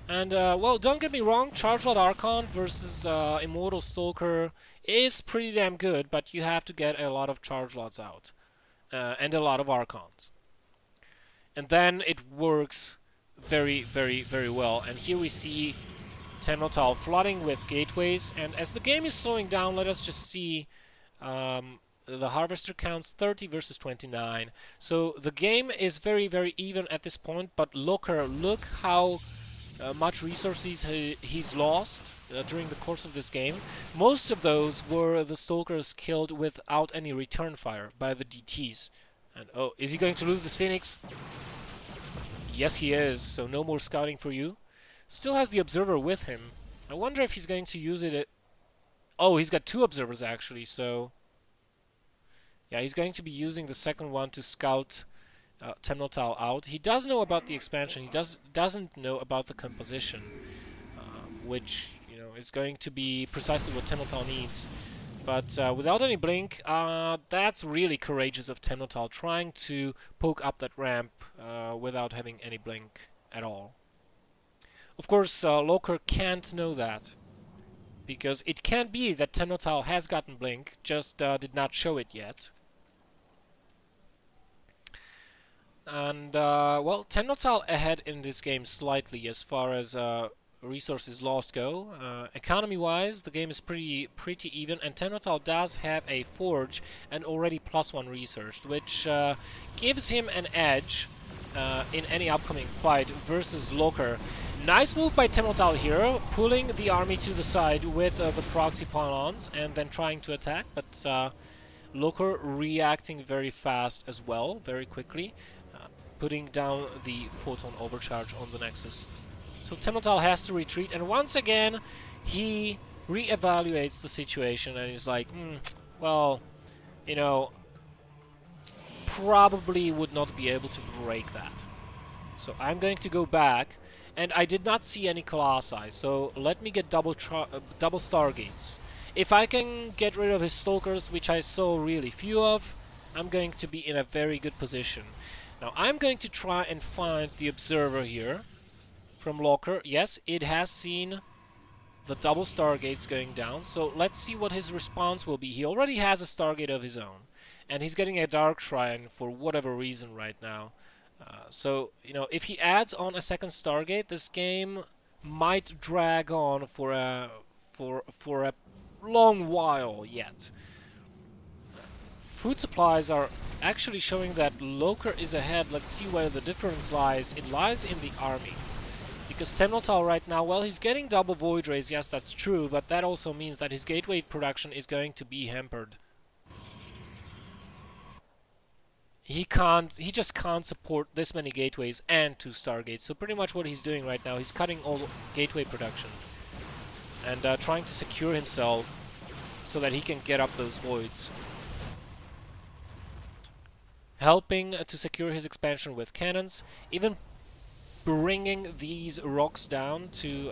And, well, don't get me wrong, Charge Lot Archon versus Immortal Stalker is pretty damn good, but you have to get a lot of Charge Lots out. And a lot of Archons. And then it works very, very, very well. And here we see Temnotal flooding with gateways. And as the game is slowing down, let us just see the Harvester counts 30 versus 29. So the game is very, very even at this point. But look how much resources he's lost during the course of this game. Most of those were the Stalkers killed without any return fire by the DTs. And oh, is he going to lose this Phoenix? Yes, he is, so no more scouting for you. Still has the Observer with him. I wonder if he's going to use it. Oh, he's got 2 Observers actually, so yeah, he's going to be using the second one to scout Temnotal out. He does know about the expansion. He doesn't know about the composition, which, you know, is going to be precisely what Temnotal needs. But without any blink, that's really courageous of Temnotal, trying to poke up that ramp without having any blink at all. Of course, Loker can't know that, because it can be that Temnotal has gotten blink, just did not show it yet. And, well, Temnotal ahead in this game slightly as far as resources lost go. Economy-wise, the game is pretty even, and Temnotal does have a Forge and already +1 researched, which gives him an edge in any upcoming fight versus Loker. Nice move by Temnotal here, pulling the army to the side with the proxy pylons and then trying to attack, but Loker reacting very fast as well, very quickly. Putting down the photon overcharge on the Nexus. So Temnotal has to retreat, and once again he re-evaluates the situation and he's like, well, you know, probably would not be able to break that. So I'm going to go back, and I did not see any Colossi, so let me get double Stargates. If I can get rid of his Stalkers, which I saw really few of, I'm going to be in a very good position. Now I'm going to try and find the Observer here from Loker. Yes, it has seen the double Stargates going down, so let's see what his response will be. He already has a Stargate of his own, and he's getting a Dark Shrine for whatever reason right now. So, you know, if he adds on a second Stargate, this game might drag on for a long while yet. Food supplies are actually showing that Loker is ahead. Let's see where the difference lies. It lies in the army. Because Temnotal right now, well, he's getting double Void Rays, yes, that's true, but that also means that his gateway production is going to be hampered. He just can't support this many gateways and 2 Stargates, so pretty much what he's doing right now, he's cutting all gateway production. And trying to secure himself so that he can get up those voids. Helping to secure his expansion with cannons, even bringing these rocks down to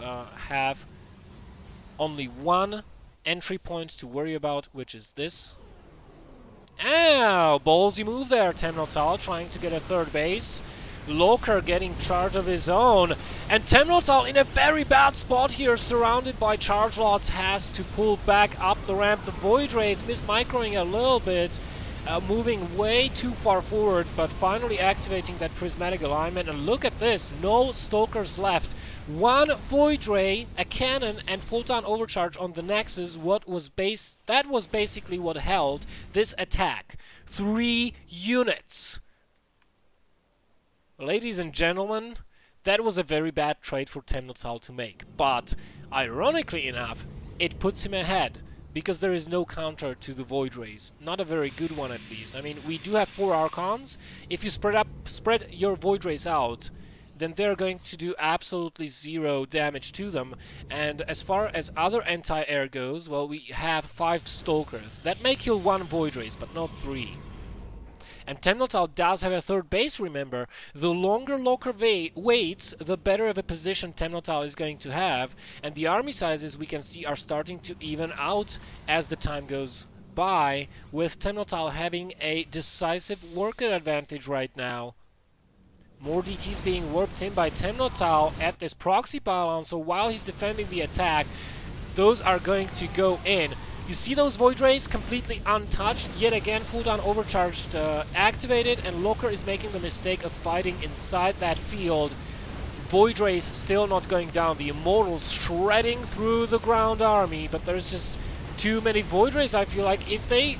have only one entry point to worry about, which is this. Ow! Ballsy move there, Temnotal, trying to get a 3rd base. Loker getting charge of his own. And Temnotal in a very bad spot here, surrounded by charge lots, has to pull back up the ramp. The Void Rays mismicroing a little bit, moving way too far forward, but finally activating that prismatic alignment. And look at this, no Stalkers left. One Void Ray, a cannon, and Photon Overcharge on the Nexus. That was basically what held this attack. 3 units. Ladies and gentlemen, that was a very bad trade for Temnotal to make. But, ironically enough, it puts him ahead, because there is no counter to the Void Rays. Not a very good one, at least. I mean, we do have 4 Archons. If you spread your Void Rays out, then they're going to do absolutely 0 damage to them. And as far as other anti-air goes, well, we have 5 Stalkers. That may kill 1 Void Rays, but not 3. And Temnotal does have a 3rd base, remember. The longer Loker waits, the better of a position Temnotal is going to have. And the army sizes, we can see, are starting to even out as the time goes by, with Temnotal having a decisive worker advantage right now. More DTs being warped in by Temnotal at this proxy pylon, so while he's defending the attack, those are going to go in. You see those Void Rays completely untouched, yet again Photon Overcharged activated, and Loker is making the mistake of fighting inside that field. Void Rays still not going down, the Immortals shredding through the ground army, but there's just too many Void Rays. I feel like if they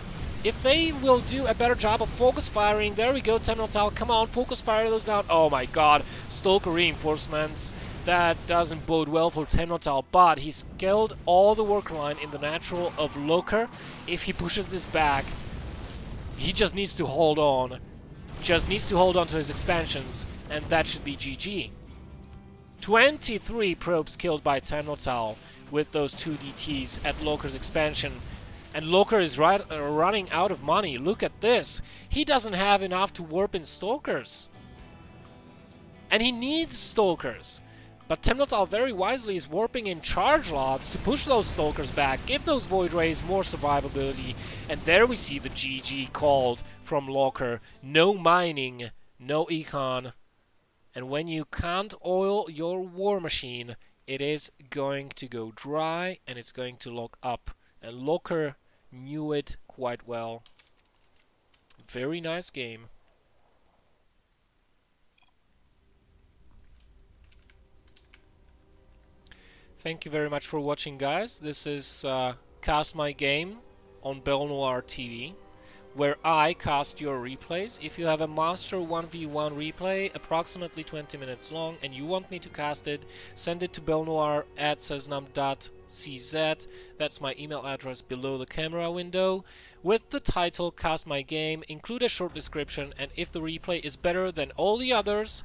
will do a better job of focus firing, there we go, Temnotal, come on, focus fire those down. Oh my god, Stalker reinforcements. That doesn't bode well for Temnotal, but he's killed all the worker line in the natural of Loker. If he pushes this back, he just needs to hold on. Just needs to hold on to his expansions, and that should be GG. 23 probes killed by Temnotal with those 2 DTs at Loker's expansion. And Loker is running out of money. Look at this. He doesn't have enough to warp in Stalkers. And he needs Stalkers. But Temnotal very wisely is warping in charge lots to push those Stalkers back, give those Void Rays more survivability, and there we see the GG called from Loker. No mining, no econ, and when you can't oil your war machine, it is going to go dry and it's going to lock up. And Loker knew it quite well. Very nice game. Thank you very much for watching, guys. This is Cast My Game on BelleNOiRtv, where I cast your replays. If you have a Master 1v1 replay, approximately 20 minutes long, and you want me to cast it, send it to BelleNOir@cesnam.cz. That's my email address below the camera window, with the title Cast My Game. Include a short description, and if the replay is better than all the others,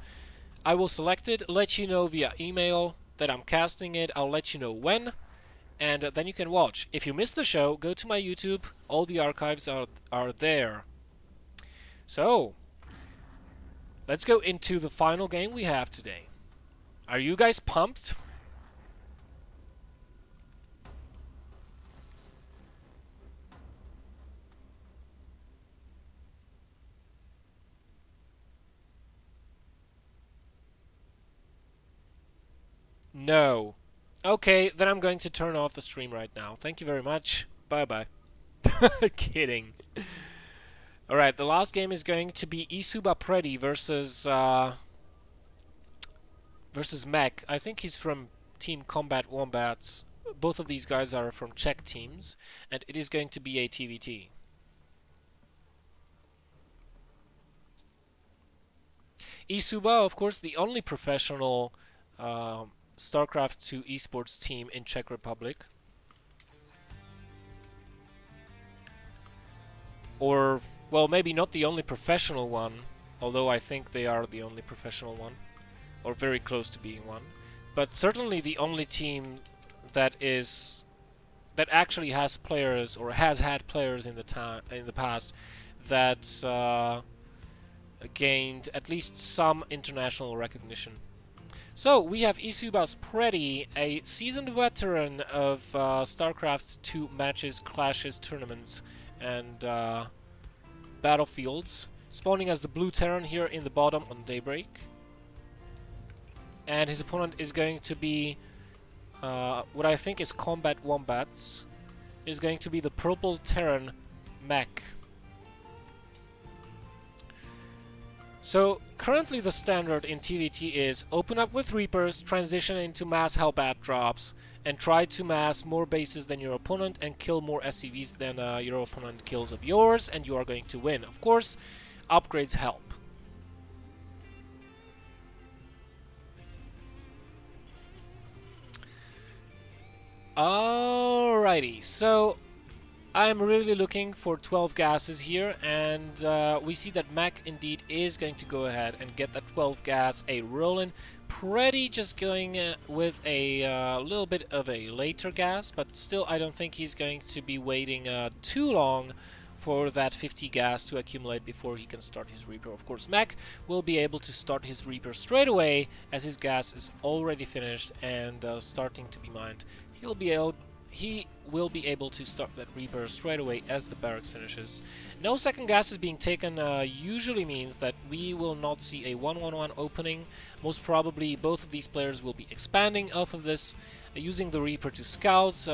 I will select it, let you know via email that I'm casting it. I'll let you know when, and then you can watch. If you missed the show, go to my YouTube. All the archives are there. So, let's go into the final game we have today. Are you guys pumped? No. Okay, then I'm going to turn off the stream right now. Thank you very much. Bye-bye. Kidding. Alright, the last game is going to be Isuba Predi versus Mech. I think he's from Team Combat Wombats. Both of these guys are from Czech teams, and it is going to be a TVT. Isuba, of course, the only professional StarCraft 2 esports team in Czech Republic. Or, well, maybe not the only professional one, although I think they are the only professional one, or very close to being one. But certainly the only team that actually has players, or has had players in the past that gained at least some international recognition. So, we have Isuba Predi, a seasoned veteran of StarCraft 2 matches, clashes, tournaments, and battlefields, spawning as the blue Terran here in the bottom on Daybreak. and his opponent is going to be what I think is Combat Wombats. It is going to be the Purple Terran mech. So currently the standard in TVT is open up with Reapers, transition into mass Hellbat drops, and try to mass more bases than your opponent and kill more SCVs than your opponent kills of yours, and you are going to win. Of course, upgrades help. Alrighty, so I'm really looking for 12 gases here, and we see that Mac indeed is going to go ahead and get that 12 gas a rolling. Pretty just going with a little bit of a later gas, but still I don't think he's going to be waiting too long for that 50 gas to accumulate before he can start his Reaper. Of course, Mac will be able to start his Reaper straight away as his gas is already finished and starting to be mined. He will be able to start that Reaper straight away as the barracks finishes. No second gas is being taken usually means that we will not see a 1-1-1 opening. Most probably both of these players will be expanding off of this, using the Reaper to scout,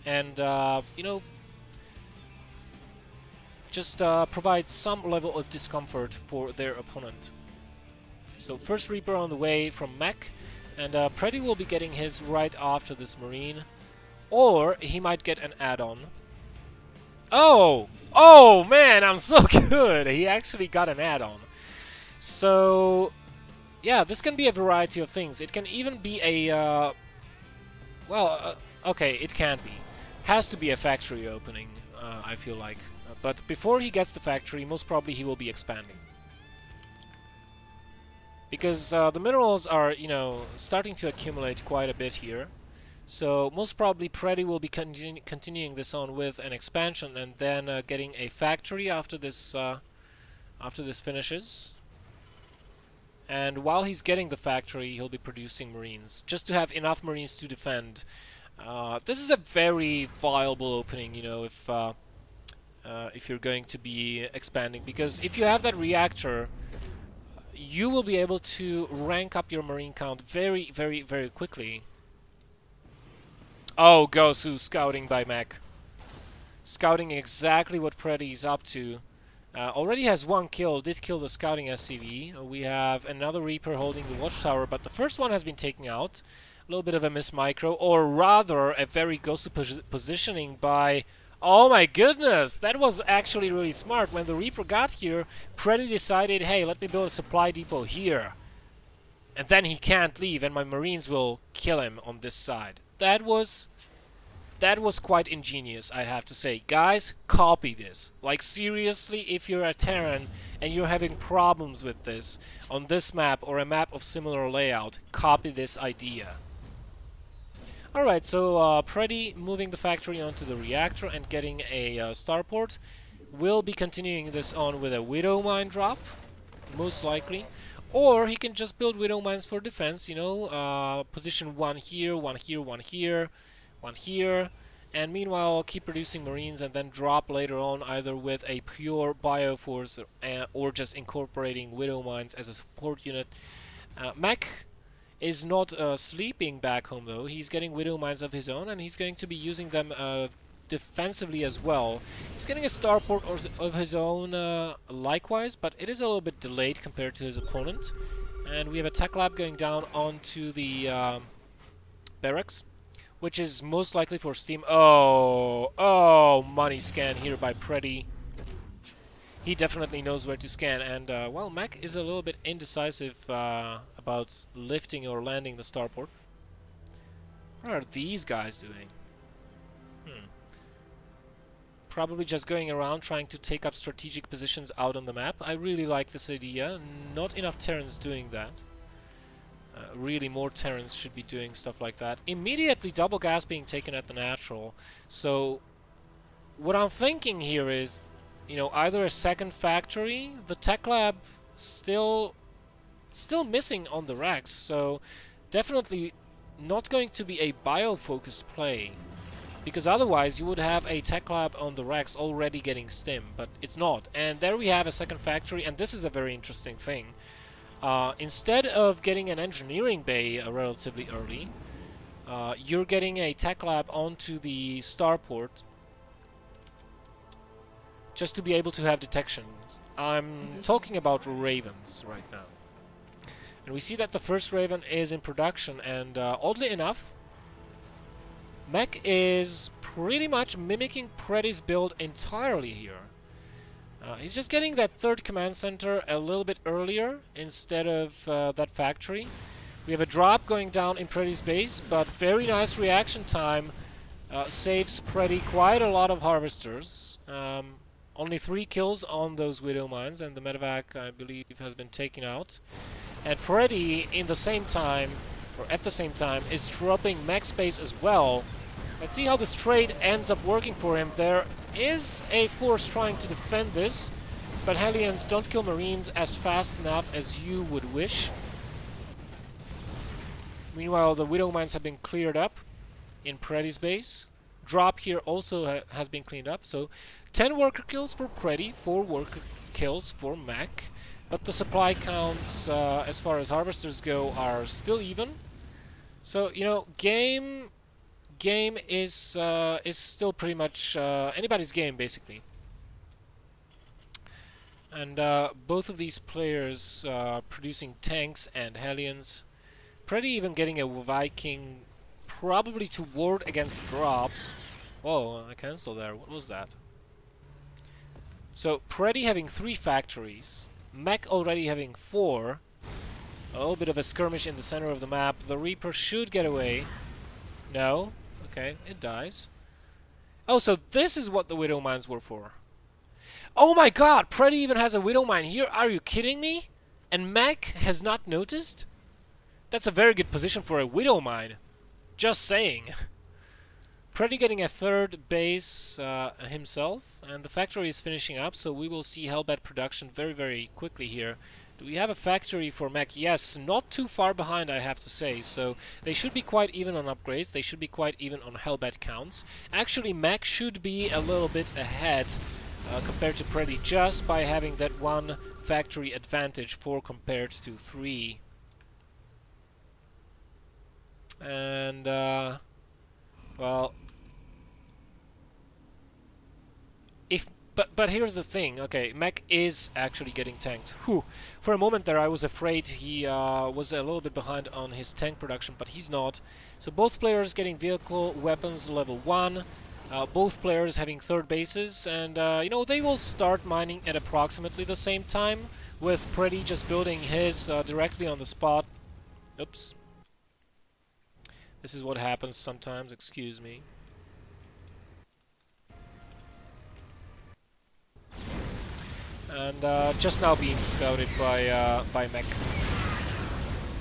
and you know, just provide some level of discomfort for their opponent. So first Reaper on the way from Mech. And Preddy will be getting his right after this Marine. Or he might get an add-on. Oh! Oh, man, I'm so good! He actually got an add-on. So, yeah, this can be a variety of things. It can even be a... okay, it can be. Has to be a factory opening, I feel like. But before he gets the factory, most probably he will be expanding. Because the minerals are, you know, starting to accumulate quite a bit here. So most probably Preddy will be continuing this on with an expansion and then getting a factory after this finishes. And while he's getting the factory, he'll be producing Marines, just to have enough Marines to defend. This is a very viable opening, you know, if you're going to be expanding. Because if you have that reactor, you will be able to rank up your Marine count very, very, very quickly. Oh, Gosu scouting by Mech. Scouting exactly what Preddy is up to. Already has one kill, did kill the scouting SCV. We have another Reaper holding the watchtower, but the first one has been taken out. A little bit of a miss micro, or rather a very Gosu positioning by... Oh my goodness, that was actually really smart. When the Reaper got here, Preddy decided, hey, let me build a supply depot here. And then he can't leave and my Marines will kill him on this side. That was quite ingenious, I have to say. Guys, copy this. Like seriously, if you're a Terran and you're having problems with this on this map or a map of similar layout, copy this idea. Alright, so Preddy moving the factory onto the reactor and getting a starport. We'll be continuing this on with a Widow Mine drop, most likely. Or he can just build Widow Mines for defense, you know, position one here, one here, one here, one here. And meanwhile, keep producing Marines and then drop later on either with a pure Bioforce or just incorporating Widow Mines as a support unit. Mech is not sleeping back home though. He's getting Widow Mines of his own and he's going to be using them defensively as well. He's getting a starport of his own likewise, but it is a little bit delayed compared to his opponent. And we have a tech lab going down onto the barracks, which is most likely for steam. Oh, money scan here by Preddy. He definitely knows where to scan, and well, Mech is a little bit indecisive about lifting or landing the starport. What are these guys doing? Probably just going around trying to take up strategic positions out on the map. I really like this idea. Not enough Terrans doing that. Really, more Terrans should be doing stuff like that. Immediately double gas being taken at the natural. So, what I'm thinking here is, you know, either a second factory, the tech lab still missing on the racks, so definitely not going to be a bio-focused play, because otherwise you would have a tech lab on the racks already getting stim, but it's not. And there we have a second factory, and this is a very interesting thing. Instead of getting an engineering bay relatively early, you're getting a tech lab onto the starport just to be able to have detections. I'm talking about ravens right now. And we see that the first raven is in production, and oddly enough, Mech is pretty much mimicking Preddy's build entirely here. He's just getting that third command center a little bit earlier instead of that factory. We have a drop going down in Preddy's base, but very nice reaction time saves Preddy quite a lot of harvesters. Only 3 kills on those Widow Mines, and the medevac, I believe, has been taken out. And Preddy, in the same time, or at the same time, is dropping mech space as well. Let's see how this trade ends up working for him. There is a force trying to defend this, but Hellions don't kill Marines as fast enough as you would wish. Meanwhile, the Widow Mines have been cleared up in Preddy's base. Drop here also has been cleaned up, so 10 worker kills for Preddy, 4 worker kills for Mech. But the supply counts, as far as harvesters go, are still even. So, you know, game is still pretty much anybody's game, basically. And both of these players producing tanks and Hellions. Preddy even getting a Viking, probably to ward against drops. Whoa, I cancelled there. What was that? So, Preddy having 3 factories. Mech already having 4. A little bit of a skirmish in the center of the map. The Reaper should get away. No. Okay, it dies. Oh, so this is what the Widow Mines were for. Oh my god! Preddy even has a Widow Mine here? Are you kidding me? And Mech has not noticed? That's a very good position for a Widow Mine. Just saying. Preddy getting a 3rd base himself, and the factory is finishing up, so we will see Hellbat production very, very quickly here. Do we have a factory for Mech? Yes, not too far behind, I have to say, so they should be quite even on upgrades, they should be quite even on Hellbat counts. Actually, Mech should be a little bit ahead compared to Preddy, just by having that 1 factory advantage, 4 compared to 3. And, well... But here's the thing, okay, Mech is actually getting tanked. Whew. For a moment there I was afraid he was a little bit behind on his tank production, but he's not. So both players getting vehicle weapons level 1, both players having 3rd bases, and you know, they will start mining at approximately the same time, with Preddy just building his directly on the spot. Oops. This is what happens sometimes, excuse me. And just now being scouted by Mech.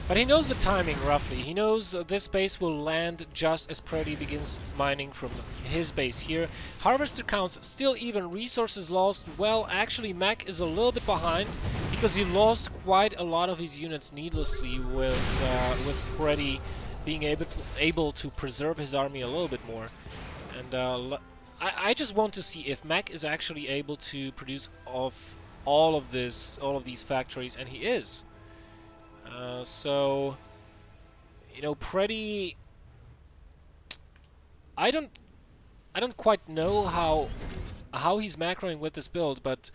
But he knows the timing roughly. He knows this base will land just as Preddy begins mining from his base here. Harvester counts still even. Resources lost. Well, actually Mech is a little bit behind because he lost quite a lot of his units needlessly with Preddy being able to preserve his army a little bit more. And I just want to see if Mech is actually able to produce off all of these factories, and he is. So, you know, Preddy, I don't quite know how he's macroing with this build, but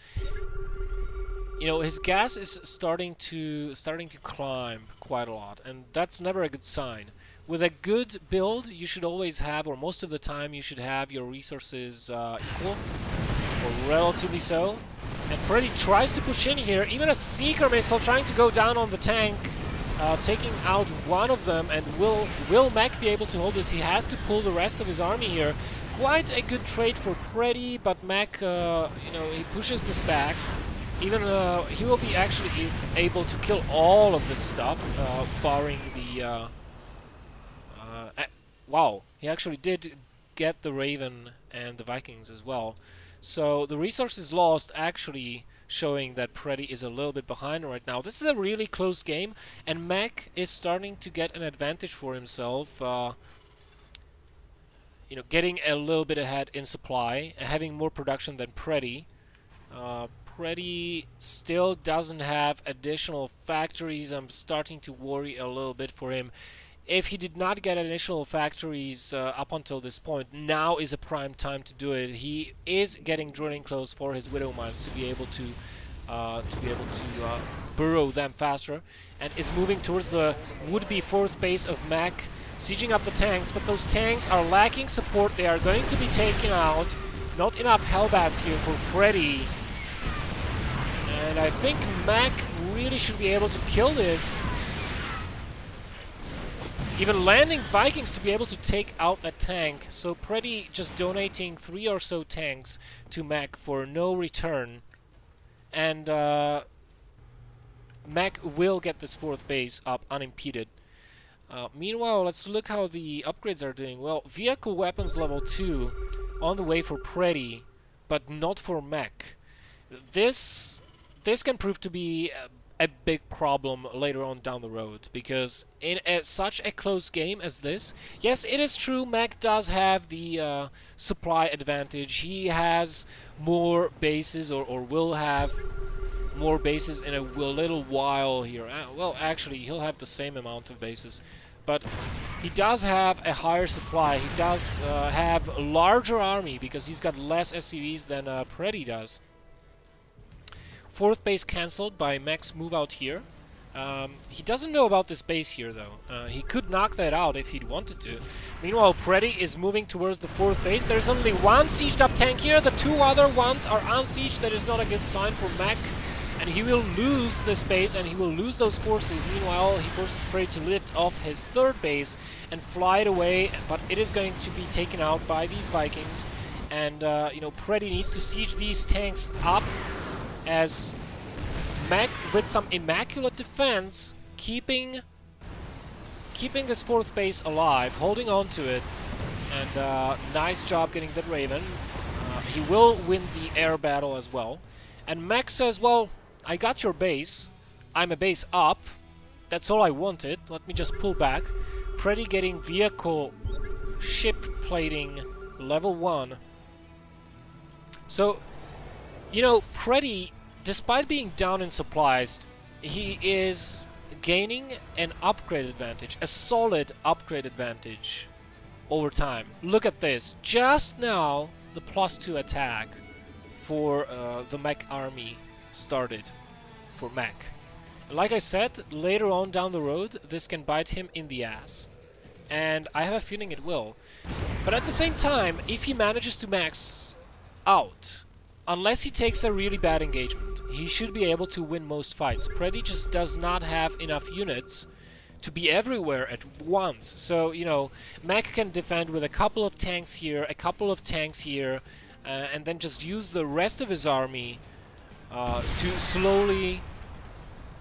you know, his gas is starting to climb quite a lot, and that's never a good sign. With a good build, you should always have, or most of the time, you should have your resources equal, or relatively so. And Preddy tries to push in here, even a Seeker Missile trying to go down on the tank, taking out one of them, and will Mech be able to hold this? He has to pull the rest of his army here. Quite a good trade for Preddy, but Mech, you know, he pushes this back. Even he will be actually able to kill all of this stuff, barring the... wow, he actually did get the Raven and the Vikings as well. So the resources lost actually showing that Preddy is a little bit behind right now. This is a really close game, and Mech is starting to get an advantage for himself. You know, getting a little bit ahead in supply, having more production than Preddy. Pretty still doesn't have additional factories. I'm starting to worry a little bit for him. If he did not get additional factories up until this point, now is a prime time to do it. He is getting drilling close for his widow mines to be able to burrow them faster, and is moving towards the would-be fourth base of Mac, sieging up the tanks. But those tanks are lacking support. They are going to be taken out. Not enough Hellbats here for Pretty, and I think Mac really should be able to kill this. Even landing Vikings to be able to take out that tank. So Pretty just donating 3 or so tanks to Mac for no return. And Mac will get this fourth base up unimpeded. Meanwhile, let's look how the upgrades are doing. Well, vehicle weapons level 2 on the way for Pretty, but not for Mac. This can prove to be a big problem later on down the road, because in such a close game as this, yes, it is true, Mac does have the supply advantage. He has more bases, or will have more bases in a little while here. Well, actually, he'll have the same amount of bases, but he does have a higher supply. He does have a larger army, because he's got less SCVs than Pretty does. Fourth base cancelled by Mac's move out here. He doesn't know about this base here, though. He could knock that out if he'd wanted to. Meanwhile, Pretty is moving towards the fourth base. There's only one sieged up tank here. The 2 other ones are unsieged. That is not a good sign for Mac. And he will lose this base, and he will lose those forces. Meanwhile, he forces Pretty to lift off his third base and fly it away. But it is going to be taken out by these Vikings. And, you know, Pretty needs to siege these tanks up, as Mac, with some immaculate defense, keeping this fourth base alive, holding on to it, and nice job getting that Raven. He will win the air battle as well. And Mac says, well, I got your base. I'm a base up. That's all I wanted. Let me just pull back. Pretty getting vehicle ship plating level 1. So, you know, Pretty, despite being down in supplies, he is gaining an upgrade advantage, a solid upgrade advantage over time. Look at this. Just now, the +2 attack for the Mac army started for Mac. Like I said, later on down the road, this can bite him in the ass. And I have a feeling it will. But at the same time, if he manages to max out, unless he takes a really bad engagement, he should be able to win most fights. Pretty just does not have enough units to be everywhere at once. So, you know, Mac can defend with a couple of tanks here, a couple of tanks here, and then just use the rest of his army to slowly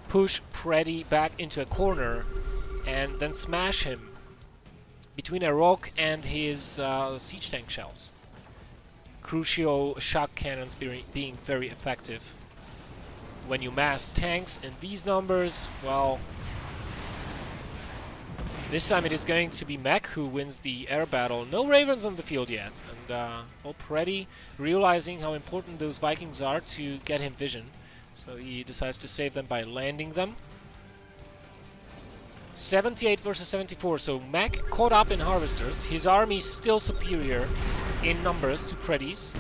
push Pretty back into a corner and then smash him between a rock and his siege tank shells. Crucio shock cannons being very effective. When you mass tanks in these numbers, well, this time it is going to be Mac who wins the air battle. No Ravens on the field yet, and well, Pretty realizing how important those Vikings are to get him vision, so he decides to save them by landing them. 78 versus 74, so Mac caught up in Harvesters. His army is still superior in numbers to Pretty's,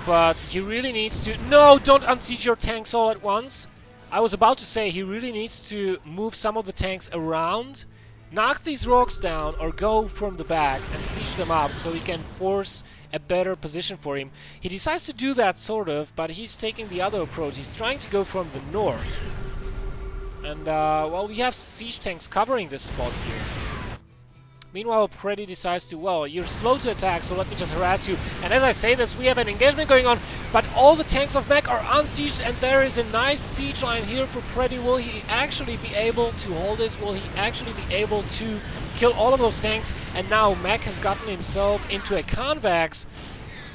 but he really needs to... No, don't unsiege your tanks all at once. I was about to say he really needs to move some of the tanks around, knock these rocks down, or go from the back and siege them up so he can force a better position for him. He decides to do that, sort of, but he's taking the other approach. He's trying to go from the north. And, well, we have siege tanks covering this spot here. Meanwhile, Pretty decides to, well, you're slow to attack, so let me just harass you. And as I say this, we have an engagement going on, but all the tanks of Mac are unsieged, and there is a nice siege line here for Pretty. Will he actually be able to hold this? Will he actually be able to kill all of those tanks? And now Mac has gotten himself into a convex,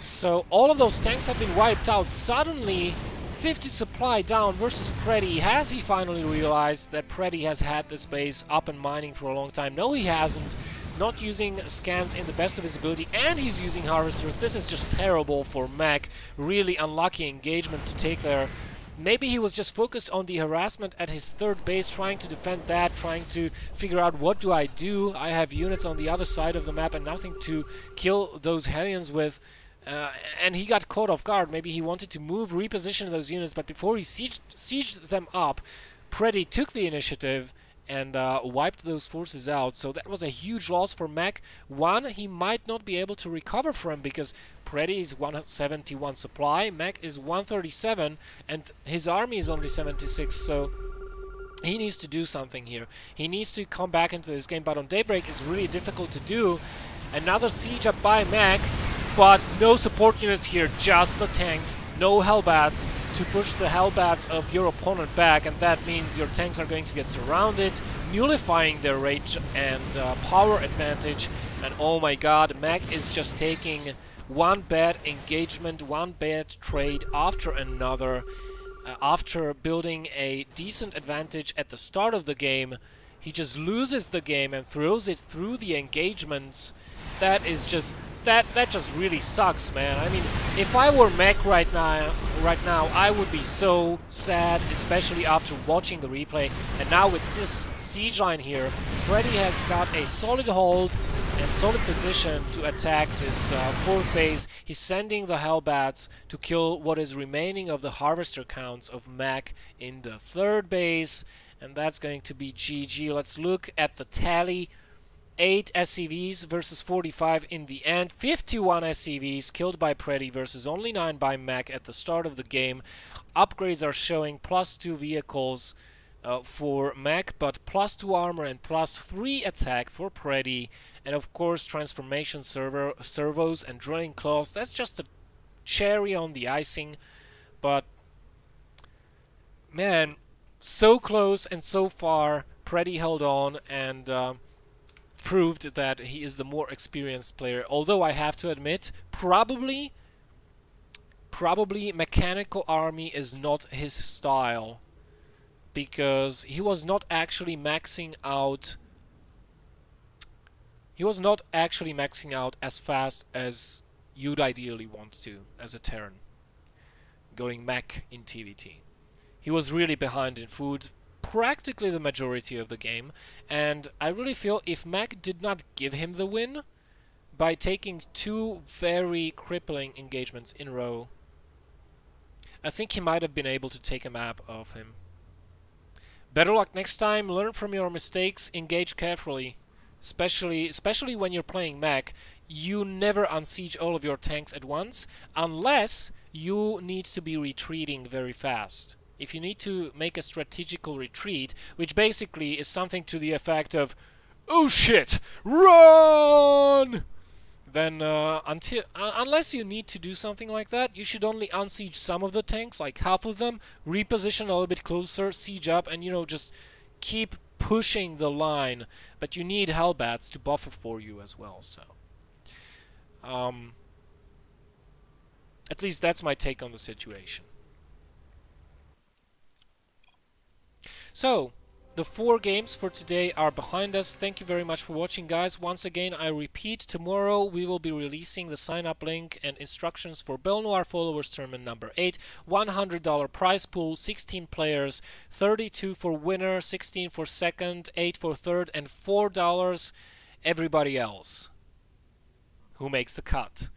so all of those tanks have been wiped out. Suddenly, 50 supply down versus Pretty. Has he finally realized that Pretty has had this base up and mining for a long time? No, he hasn't. not using scans in the best of his ability, and he's using harvesters. This is just terrible for Mac. Really unlucky engagement to take there. Maybe he was just focused on the harassment at his third base, trying to defend that, trying to figure out what do. I have units on the other side of the map and nothing to kill those Hellions with. And he got caught off guard. Maybe he wanted to move, reposition those units, but before he sieged them up, Preddy took the initiative and wiped those forces out. So that was a huge loss for Mac. One he might not be able to recover from, because Preddy is 171 supply, Mac is 137, and his army is only 76, so he needs to do something here. He needs to come back into this game, but on Daybreak it's really difficult to do. Another siege up by Mac, but no support units here, just the tanks, no Hellbats to push the Hellbats of your opponent back, and that means your tanks are going to get surrounded, nullifying their range and power advantage. And oh my god, Mac is just taking one bad engagement, one bad trade after another. After building a decent advantage at the start of the game, he just loses the game and throws it through the engagements. That is just... That just really sucks, man. I mean, if I were Mac right now, I would be so sad, especially after watching the replay. And now with this siege line here, Preddy has got a solid hold and solid position to attack this fourth base. He's sending the Hellbats to kill what is remaining of the harvester counts of Mac in the third base, and that's going to be GG. Let's look at the tally. 8 SCVs versus 45 in the end. 51 SCVs killed by Preddy versus only 9 by Mac at the start of the game. Upgrades are showing +2 vehicles for Mac, but +2 armor and +3 attack for Preddy. And of course transformation servos and drilling claws. That's just a cherry on the icing. But man, so close and so far. Preddy held on and proved that he is the more experienced player. Although I have to admit, probably mechanical army is not his style, because he was not actually maxing out. He was not actually maxing out as fast as you'd ideally want to as a Terran, going mech in TVT. He was really behind in food practically the majority of the game, and I really feel if Mac did not give him the win by taking 2 very crippling engagements in a row, I think he might have been able to take a map of him. Better luck next time, learn from your mistakes, engage carefully, especially when you're playing Mac. You never unsiege all of your tanks at once, unless you need to be retreating very fast. If you need to make a strategical retreat, which basically is something to the effect of, "Oh shit, run!" then unless you need to do something like that, you should only unsiege some of the tanks, like half of them, reposition a little bit closer, siege up, and, you know, just keep pushing the line. But you need Hellbats to buffer for you as well, so... at least that's my take on the situation. So, the 4 games for today are behind us. Thank you very much for watching, guys. Once again, I repeat, tomorrow we will be releasing the sign-up link and instructions for BelleNOiR Followers Tournament number 8. $100 prize pool, 16 players, 32 for winner, 16 for second, 8 for third, and $4 everybody else who makes the cut.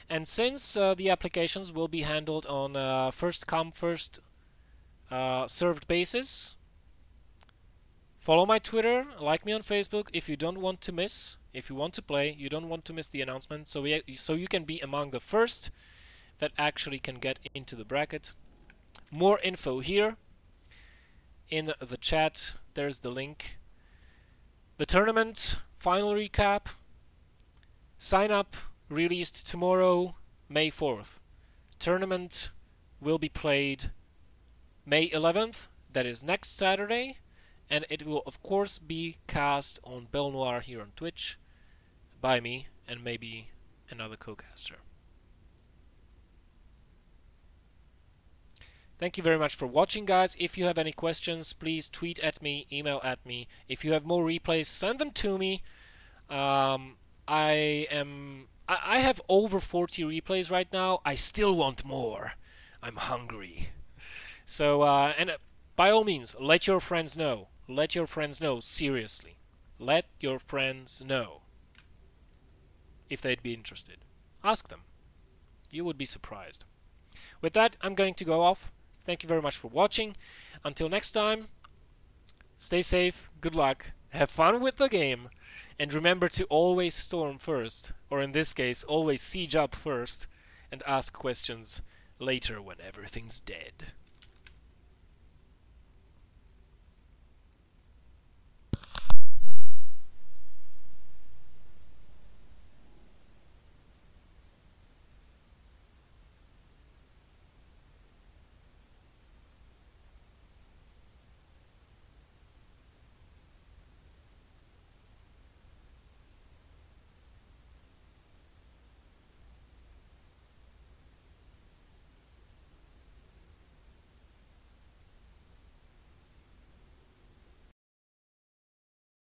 And since the applications will be handled on first-come, first-served basis, follow my Twitter, like me on Facebook if you don't want to miss. If you want to play, you don't want to miss the announcement, so you can be among the first that actually can get into the bracket. More info here in the chat. There's the link. The tournament final recap. Sign up released tomorrow, May 4th. Tournament will be played May 11th. That is next Saturday. And it will, of course, be cast on BelleNOiR here on Twitch by me and maybe another co-caster. Thank you very much for watching, guys. If you have any questions, please tweet at me, email at me. If you have more replays, send them to me. I have over 40 replays right now. I still want more. I'm hungry. So, by all means, let your friends know. Let your friends know, seriously. Let your friends know if they'd be interested. Ask them. You would be surprised. With that, I'm going to go off. Thank you very much for watching. Until next time, stay safe, good luck, have fun with the game, and remember to always storm first, or in this case, always siege up first, and ask questions later when everything's dead.